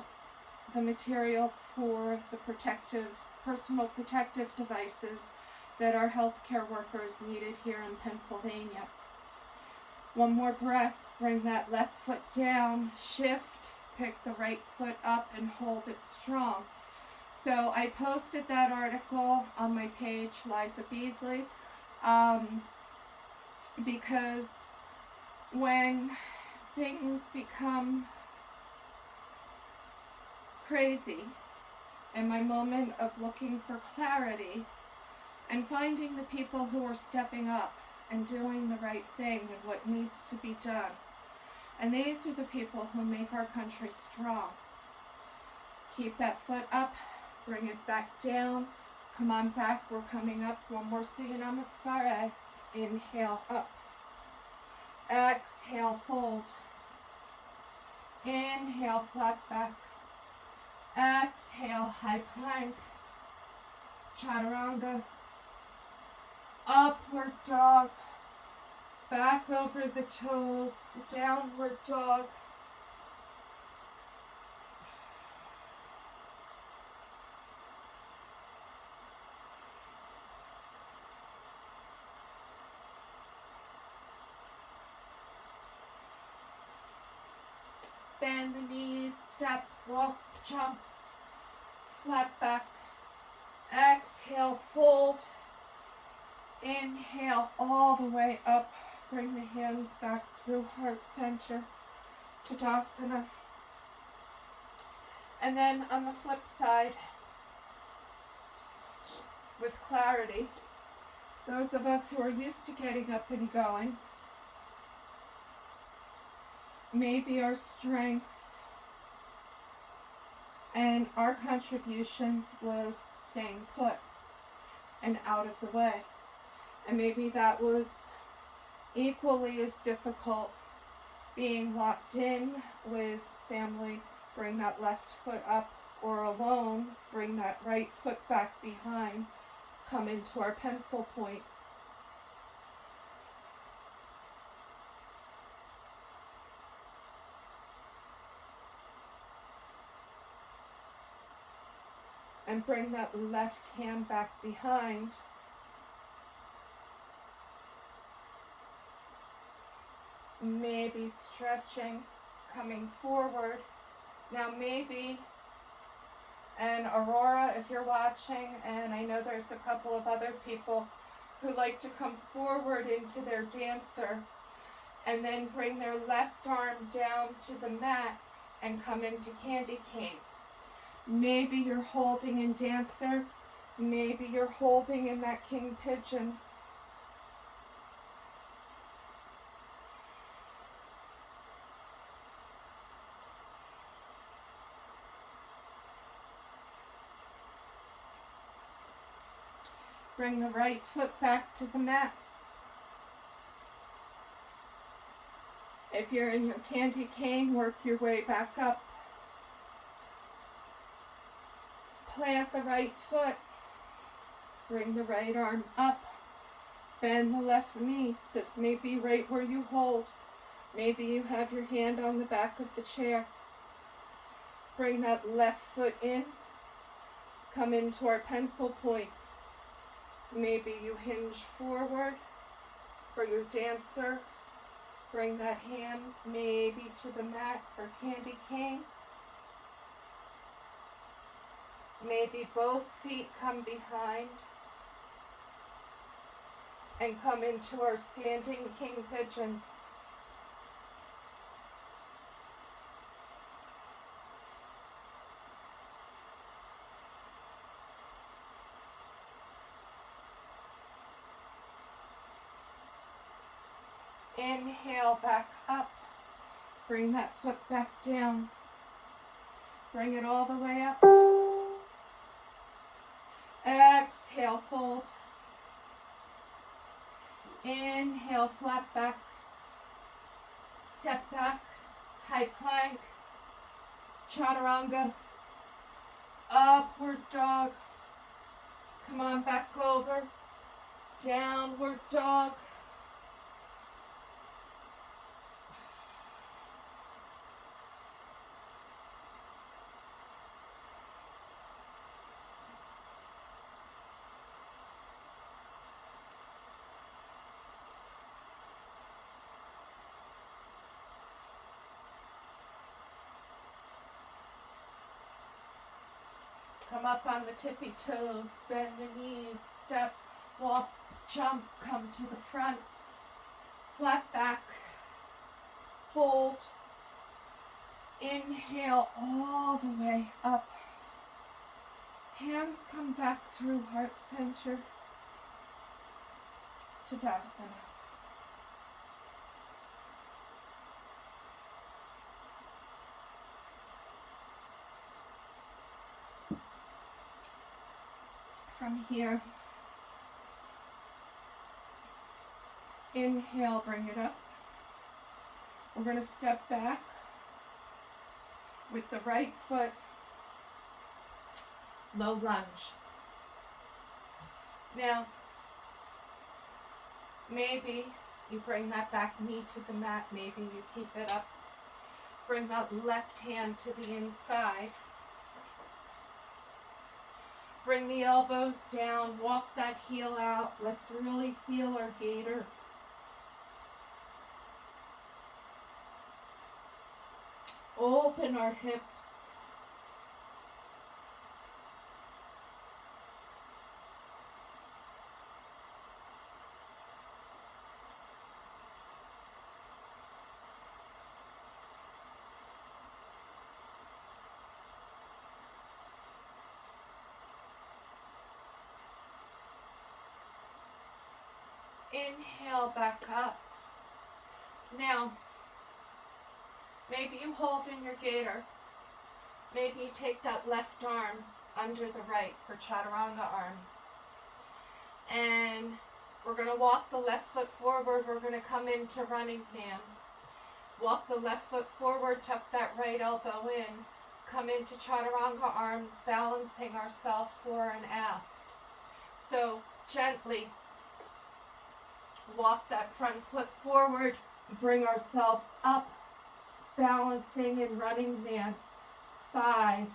the material for the personal protective devices that our healthcare workers needed here in Pennsylvania. One more breath, bring that left foot down, shift, pick the right foot up and hold it strong. So I posted that article on my page, Liza Beasley, because when things become crazy, in my moment of looking for clarity and finding the people who are stepping up and doing the right thing and what needs to be done. And these are the people who make our country strong. Keep that foot up, bring it back down, come on back, we're coming up. One more Surya Namaskara. Inhale up. Exhale, fold. Inhale, flat back. Exhale, high plank. Chaturanga. Upward dog, back over the toes to downward dog. Bend the knees, step, walk, jump, flat back. Exhale, fold. Inhale all the way up. Bring the hands back through heart center. Tadasana. And then on the flip side, with clarity, those of us who are used to getting up and going, maybe our strength and our contribution was staying put and out of the way. And maybe that was equally as difficult being locked in with family, bring that left foot up, or alone, bring that right foot back behind, come into our pencil point. And bring that left hand back behind. Maybe stretching, coming forward. Now maybe, and Aurora, if you're watching, and I know there's a couple of other people who like to come forward into their dancer and then bring their left arm down to the mat and come into candy cane. Maybe you're holding in dancer, maybe you're holding in that king pigeon. Bring the right foot back to the mat. If you're in your candy cane, work your way back up. Plant the right foot. Bring the right arm up. Bend the left knee. This may be right where you hold. Maybe you have your hand on the back of the chair. Bring that left foot in. Come into our pencil point. Maybe you hinge forward for your dancer. Bring that hand maybe to the mat for candy cane. Maybe both feet come behind and come into our standing king pigeon. Inhale back up. Bring that foot back down. Bring it all the way up. Exhale, fold. Inhale, flat back. Step back. High plank. Chaturanga. Upward dog. Come on, back over. Downward dog. Come up on the tippy toes, bend the knees, step, walk, jump, come to the front, flat back, fold, inhale all the way up. Hands come back through heart center to Dasana. From here, inhale, bring it up. We're going to step back with the right foot, low lunge. Now, maybe you bring that back knee to the mat, maybe you keep it up. Bring that left hand to the inside. Bring the elbows down, walk that heel out. Let's really feel our gator. Open our hips. Inhale back up. Now, maybe you hold in your gator. Maybe you take that left arm under the right for chaturanga arms. And we're going to walk the left foot forward. We're going to come into running man. Walk the left foot forward, tuck that right elbow in. Come into chaturanga arms, balancing ourselves fore and aft. So gently walk that front foot forward, bring ourselves up, balancing in running man. 5,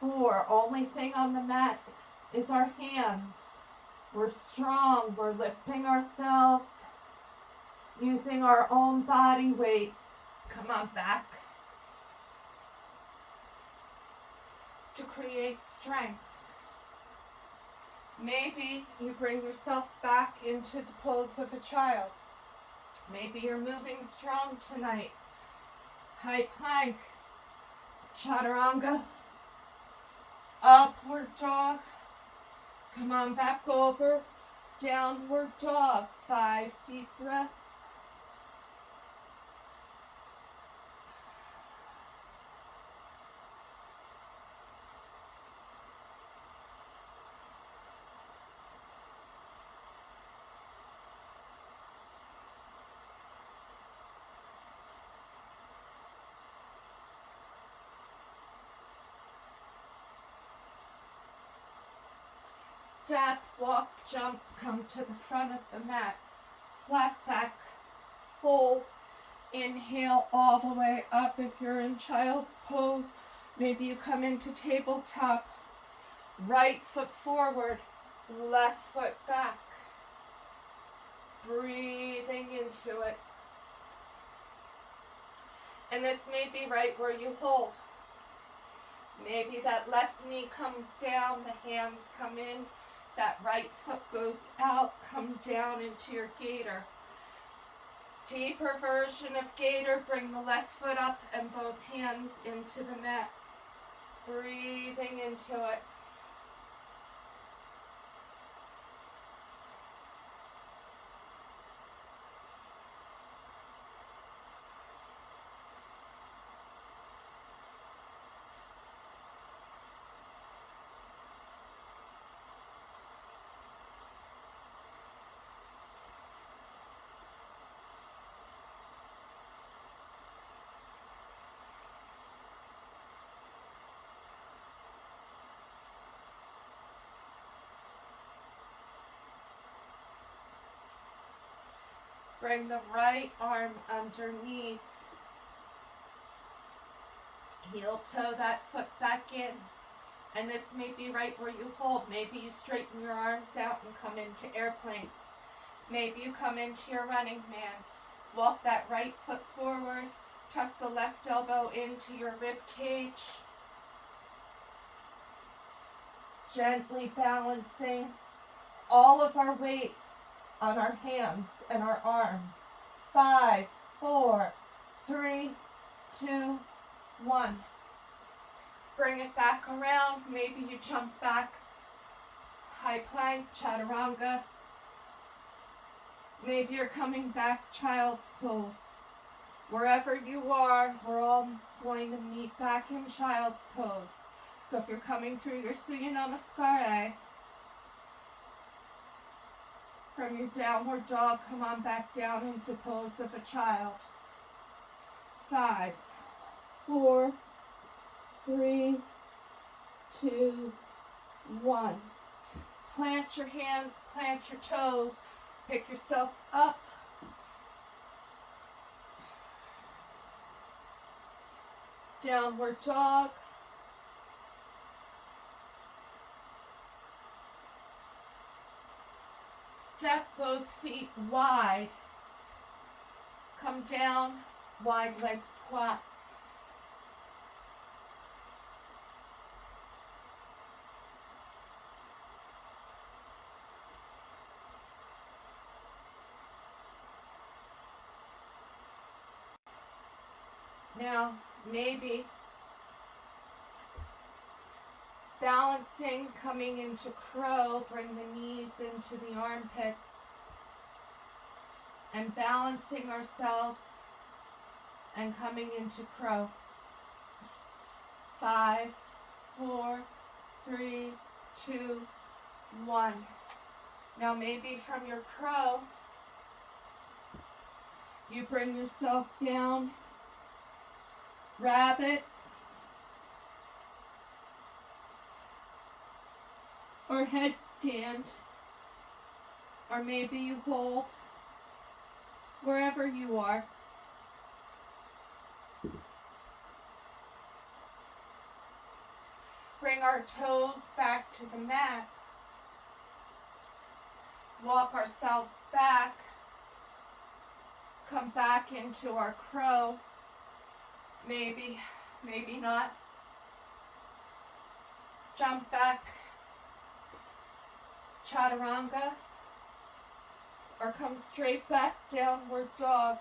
4, only thing on the mat is our hands. We're strong, we're lifting ourselves, using our own body weight. Come on back. To create strength. Maybe you bring yourself back into the pose of a child. Maybe you're moving strong tonight. High plank, chaturanga, upward dog. Come on back over, downward dog. 5 deep breaths. Step, walk, jump, come to the front of the mat. Flat back, fold, inhale all the way up. If you're in child's pose, maybe you come into tabletop. Right foot forward, left foot back. Breathing into it. And this may be right where you hold. Maybe that left knee comes down, the hands come in. That right foot goes out, come down into your gator. Deeper version of gator, bring the left foot up and both hands into the mat. Breathing into it. Bring the right arm underneath. Heel toe that foot back in. And this may be right where you hold. Maybe you straighten your arms out and come into airplane. Maybe you come into your running man. Walk that right foot forward. Tuck the left elbow into your rib cage. Gently balancing all of our weight on our hands and our arms. 5, 4, 3, 2, 1. Bring it back around. Maybe you jump back. High plank, chaturanga. Maybe you're coming back, child's pose. Wherever you are, we're all going to meet back in child's pose. So if you're coming through your Surya Namaskar, from your downward dog, come on back down into pose of a child. 5, 4, 3, 2, 1. Plant your hands, plant your toes, pick yourself up. Downward dog. Step those feet wide. Come down, wide leg squat. Now, maybe balancing, coming into crow, bring the knees into the armpits. and balancing ourselves and coming into crow. 5, 4, 3, 2, 1. Now maybe from your crow, you bring yourself down, rabbit, or headstand, or maybe you hold wherever you are. Bring our toes back to the mat. Walk ourselves back. Come back into our crow. Maybe not. Jump back, chaturanga, or come straight back, downward dog.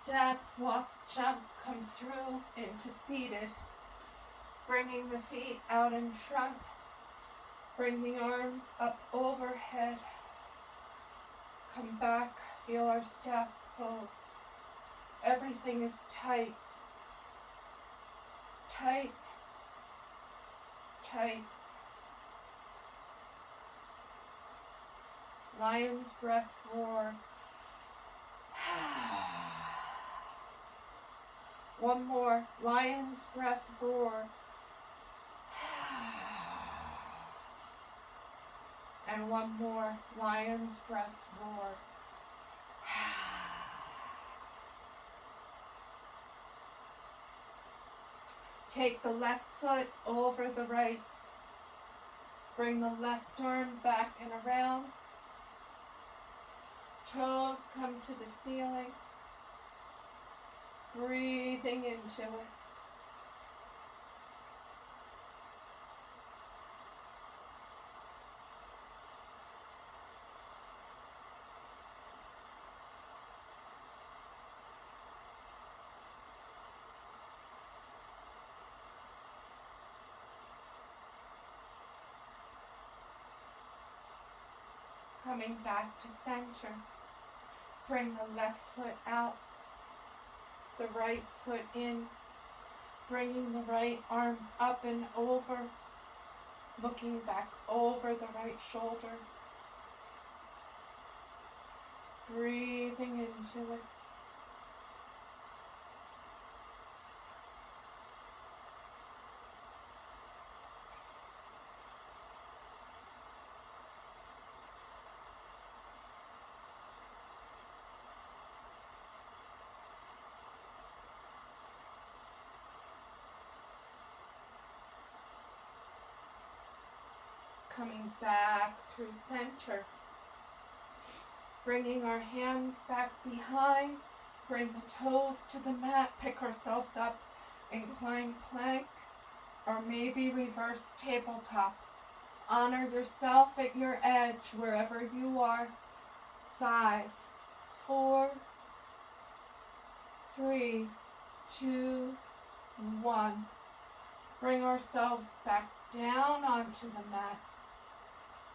Step, walk, jump, come through into seated. Bringing the feet out in front. Bring the arms up overhead. Come back, feel our staff pose. Everything is tight. Tight. Tight. Lion's breath roar. One more. Lion's breath roar. And one more. Lion's breath roar. Take the left foot over the right. Bring the left arm back and around. Toes come to the ceiling. Breathing into it. Coming back to center. Bring the left foot out. The right foot in, bringing the right arm up and over, looking back over the right shoulder, breathing into it. Coming back through center, bringing our hands back behind, bring the toes to the mat, pick ourselves up, incline plank, or maybe reverse tabletop. Honor yourself at your edge wherever you are. 5, 4, 3, 2, 1. Bring ourselves back down onto the mat.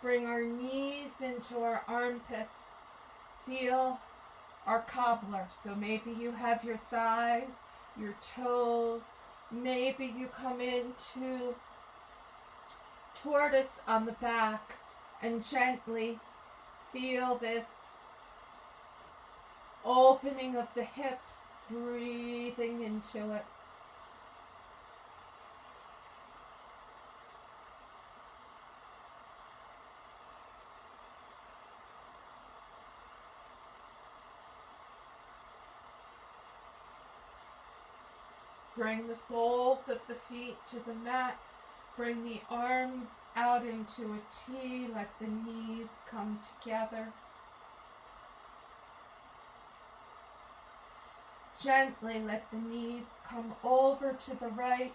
Bring our knees into our armpits. Feel our cobbler. So maybe you have your thighs, your toes. Maybe you come into tortoise on the back and gently feel this opening of the hips, breathing into it. Bring the soles of the feet to the mat. Bring the arms out into a T. Let the knees come together. Gently let the knees come over to the right.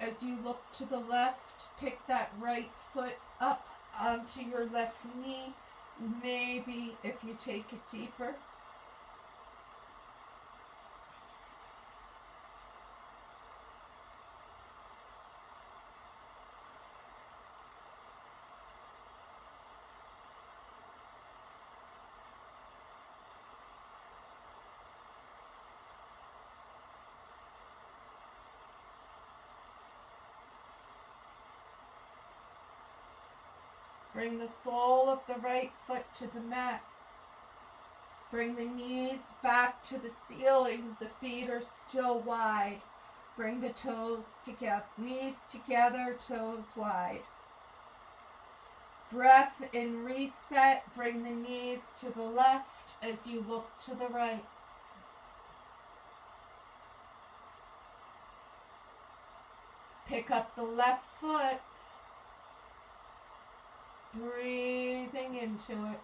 As you look to the left, pick that right foot up onto your left knee. Maybe if you take it deeper. Bring the sole of the right foot to the mat. Bring the knees back to the ceiling. The feet are still wide. Bring the toes together, knees together, toes wide. Breath in reset. Bring the knees to the left as you look to the right. Pick up the left foot. Breathing into it.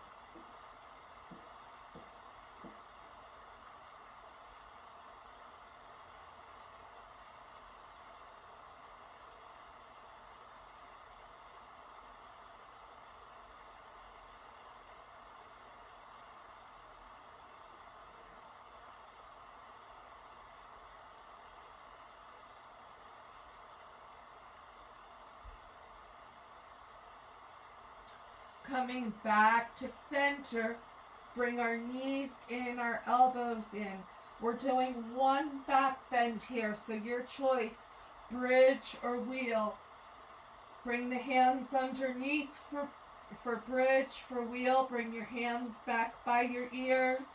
Coming back to center, bring our knees in, our elbows in. We're doing one back bend here, so your choice, bridge or wheel. Bring the hands underneath for bridge, for wheel. Bring your hands back by your ears.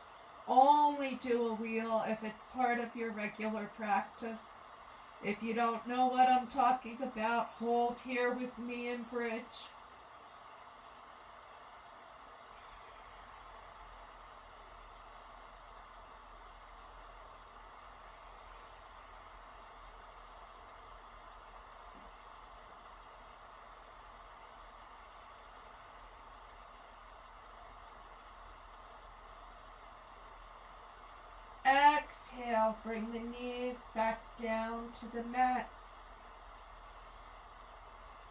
Only do a wheel if it's part of your regular practice. If you don't know what I'm talking about, hold here with me in bridge. Exhale, bring the knees back down to the mat.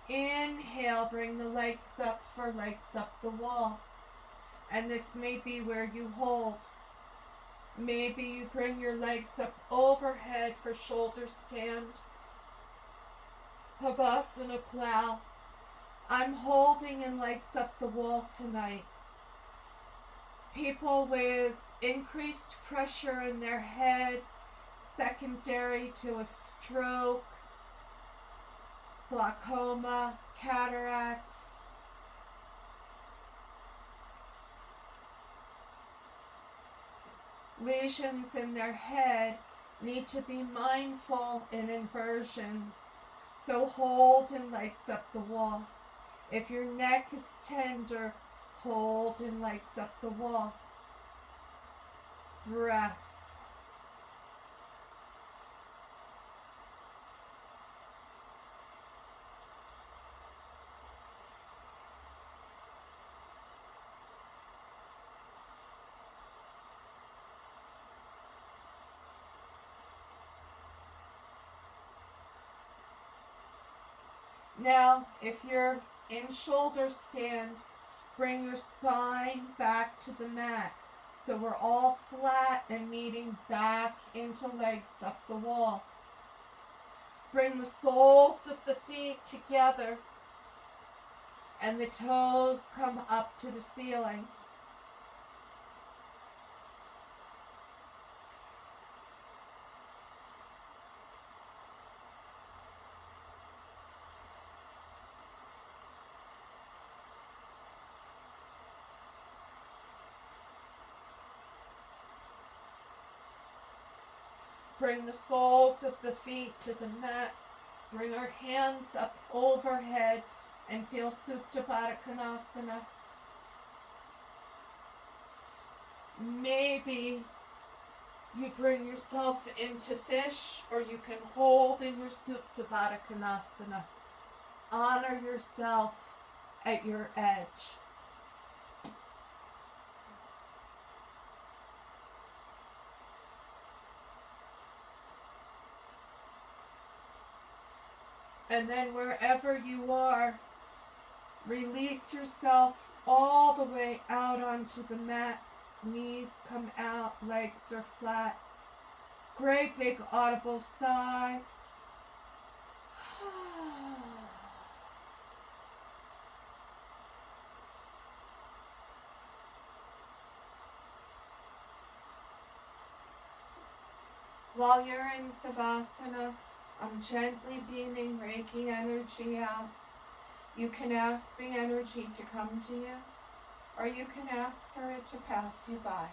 Inhale, bring the legs up for legs up the wall. And this may be where you hold. Maybe you bring your legs up overhead for shoulder stand. Havasana plow. I'm holding in legs up the wall tonight. People with increased pressure in their head, secondary to a stroke, glaucoma, cataracts, lesions in their head need to be mindful in inversions. So hold and legs up the wall. If your neck is tender, hold and legs up the wall. Breath. Now, if you're in shoulder stand, bring your spine back to the mat. So we're all flat and meeting back into legs up the wall. Bring the soles of the feet together and the toes come up to the ceiling. Bring the soles of the feet to the mat. Bring our hands up overhead and feel Supta Baddha Konasana. Maybe you bring yourself into fish, or you can hold in your Supta Baddha Konasana. Honor yourself at your edge. And then wherever you are, release yourself all the way out onto the mat. Knees come out, legs are flat. Great big audible sigh. While you're in Savasana, I'm gently beaming Reiki energy out. You can ask the energy to come to you, or you can ask for it to pass you by.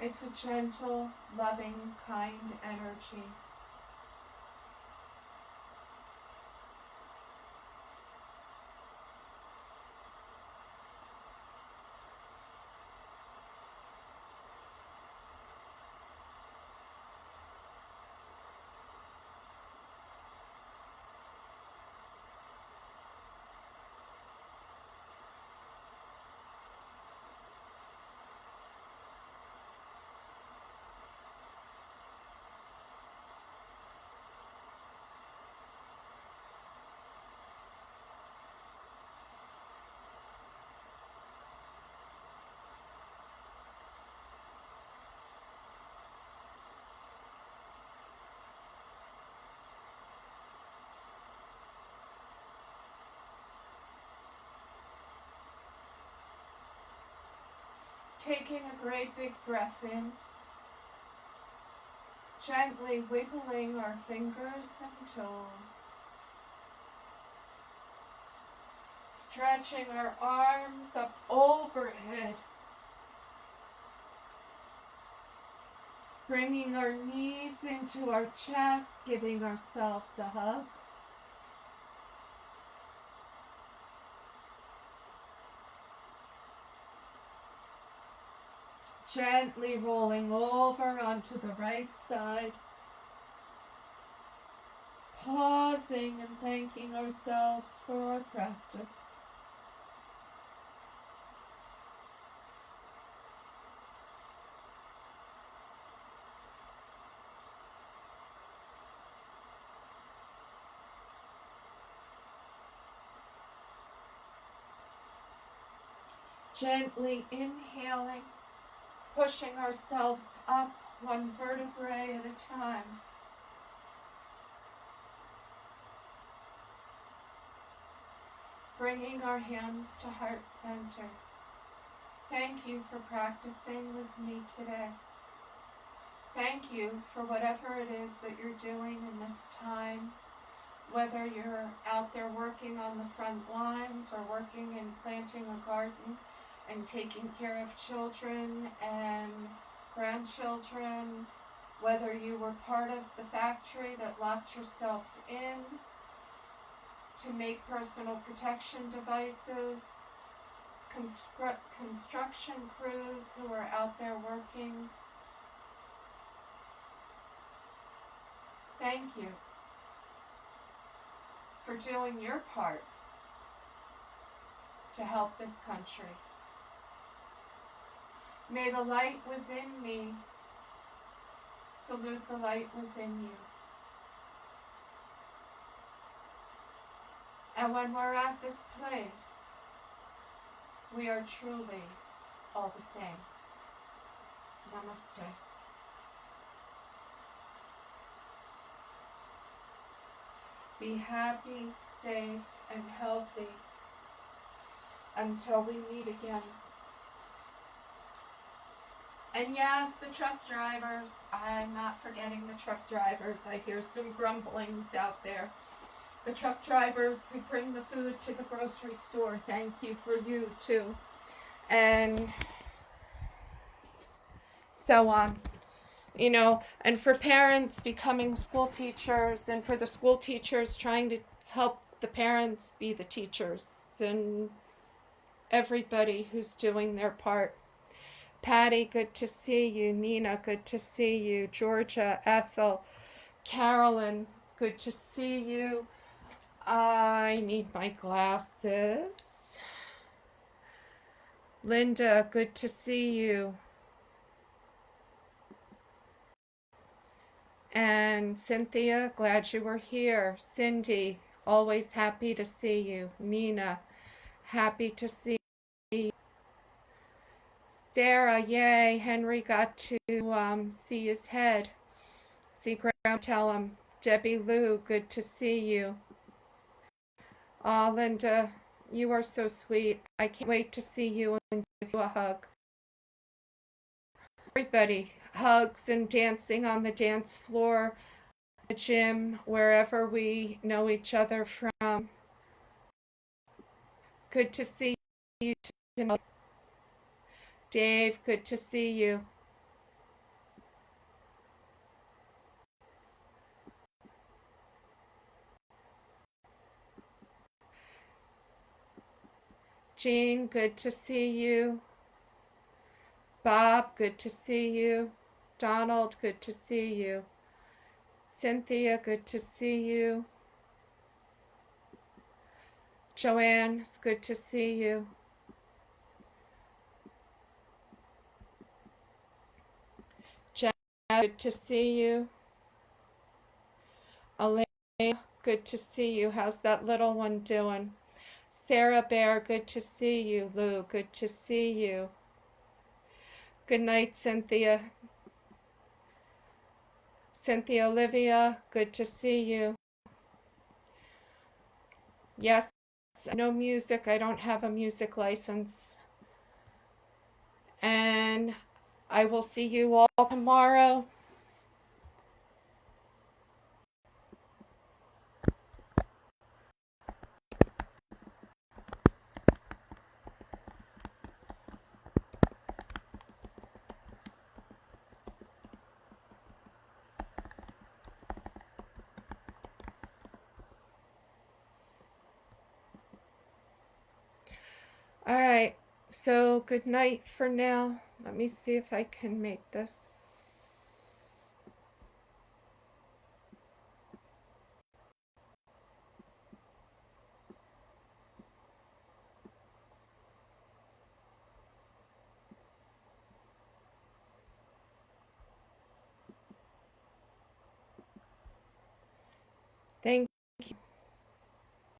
It's a gentle, loving, kind energy. Taking a great big breath in, gently wiggling our fingers and toes, stretching our arms up overhead, bringing our knees into our chest, giving ourselves a hug. Gently rolling over onto the right side. Pausing and thanking ourselves for our practice. Gently inhaling, pushing ourselves up one vertebrae at a time. Bringing our hands to heart center. Thank you for practicing with me today. Thank you for whatever it is that you're doing in this time, whether you're out there working on the front lines or working and planting a garden and taking care of children and grandchildren, whether you were part of the factory that locked yourself in to make personal protection devices, construction crews who are out there working. Thank you for doing your part to help this country. May the light within me salute the light within you. And when we're at this place, we are truly all the same. Namaste. Be happy, safe, and healthy until we meet again. And yes, the truck drivers, I'm not forgetting the truck drivers. I hear some grumblings out there. The truck drivers who bring the food to the grocery store, thank you for you too. And so on. You know, and for parents becoming school teachers, and for the school teachers trying to help the parents be the teachers, and everybody who's doing their part. Patty, good to see you. Nina, good to see you. Georgia, Ethel, Carolyn, good to see you. I need my glasses. Linda, good to see you. And Cynthia, glad you were here. Cindy, always happy to see you. Nina, happy to see you. Sarah, yay, Henry got to see his head. See Grandma tell him. Debbie Lou, good to see you. Linda, you are so sweet. I can't wait to see you and give you a hug. Everybody, hugs and dancing on the dance floor, the gym, wherever we know each other from. Good to see you tonight. Dave, good to see you. Jean, good to see you. Bob, good to see you. Donald, good to see you. Cynthia, good to see you. Joanne, it's good to see you. Jen, good to see you. Elaine, good to see you. How's that little one doing? Sarah Bear, good to see you. Lou, good to see you. Good night, Cynthia. Cynthia Olivia, good to see you. Yes, no music. I don't have a music license. And I will see you all tomorrow. All right, so good night for now. Let me see if I can make this. Thank you.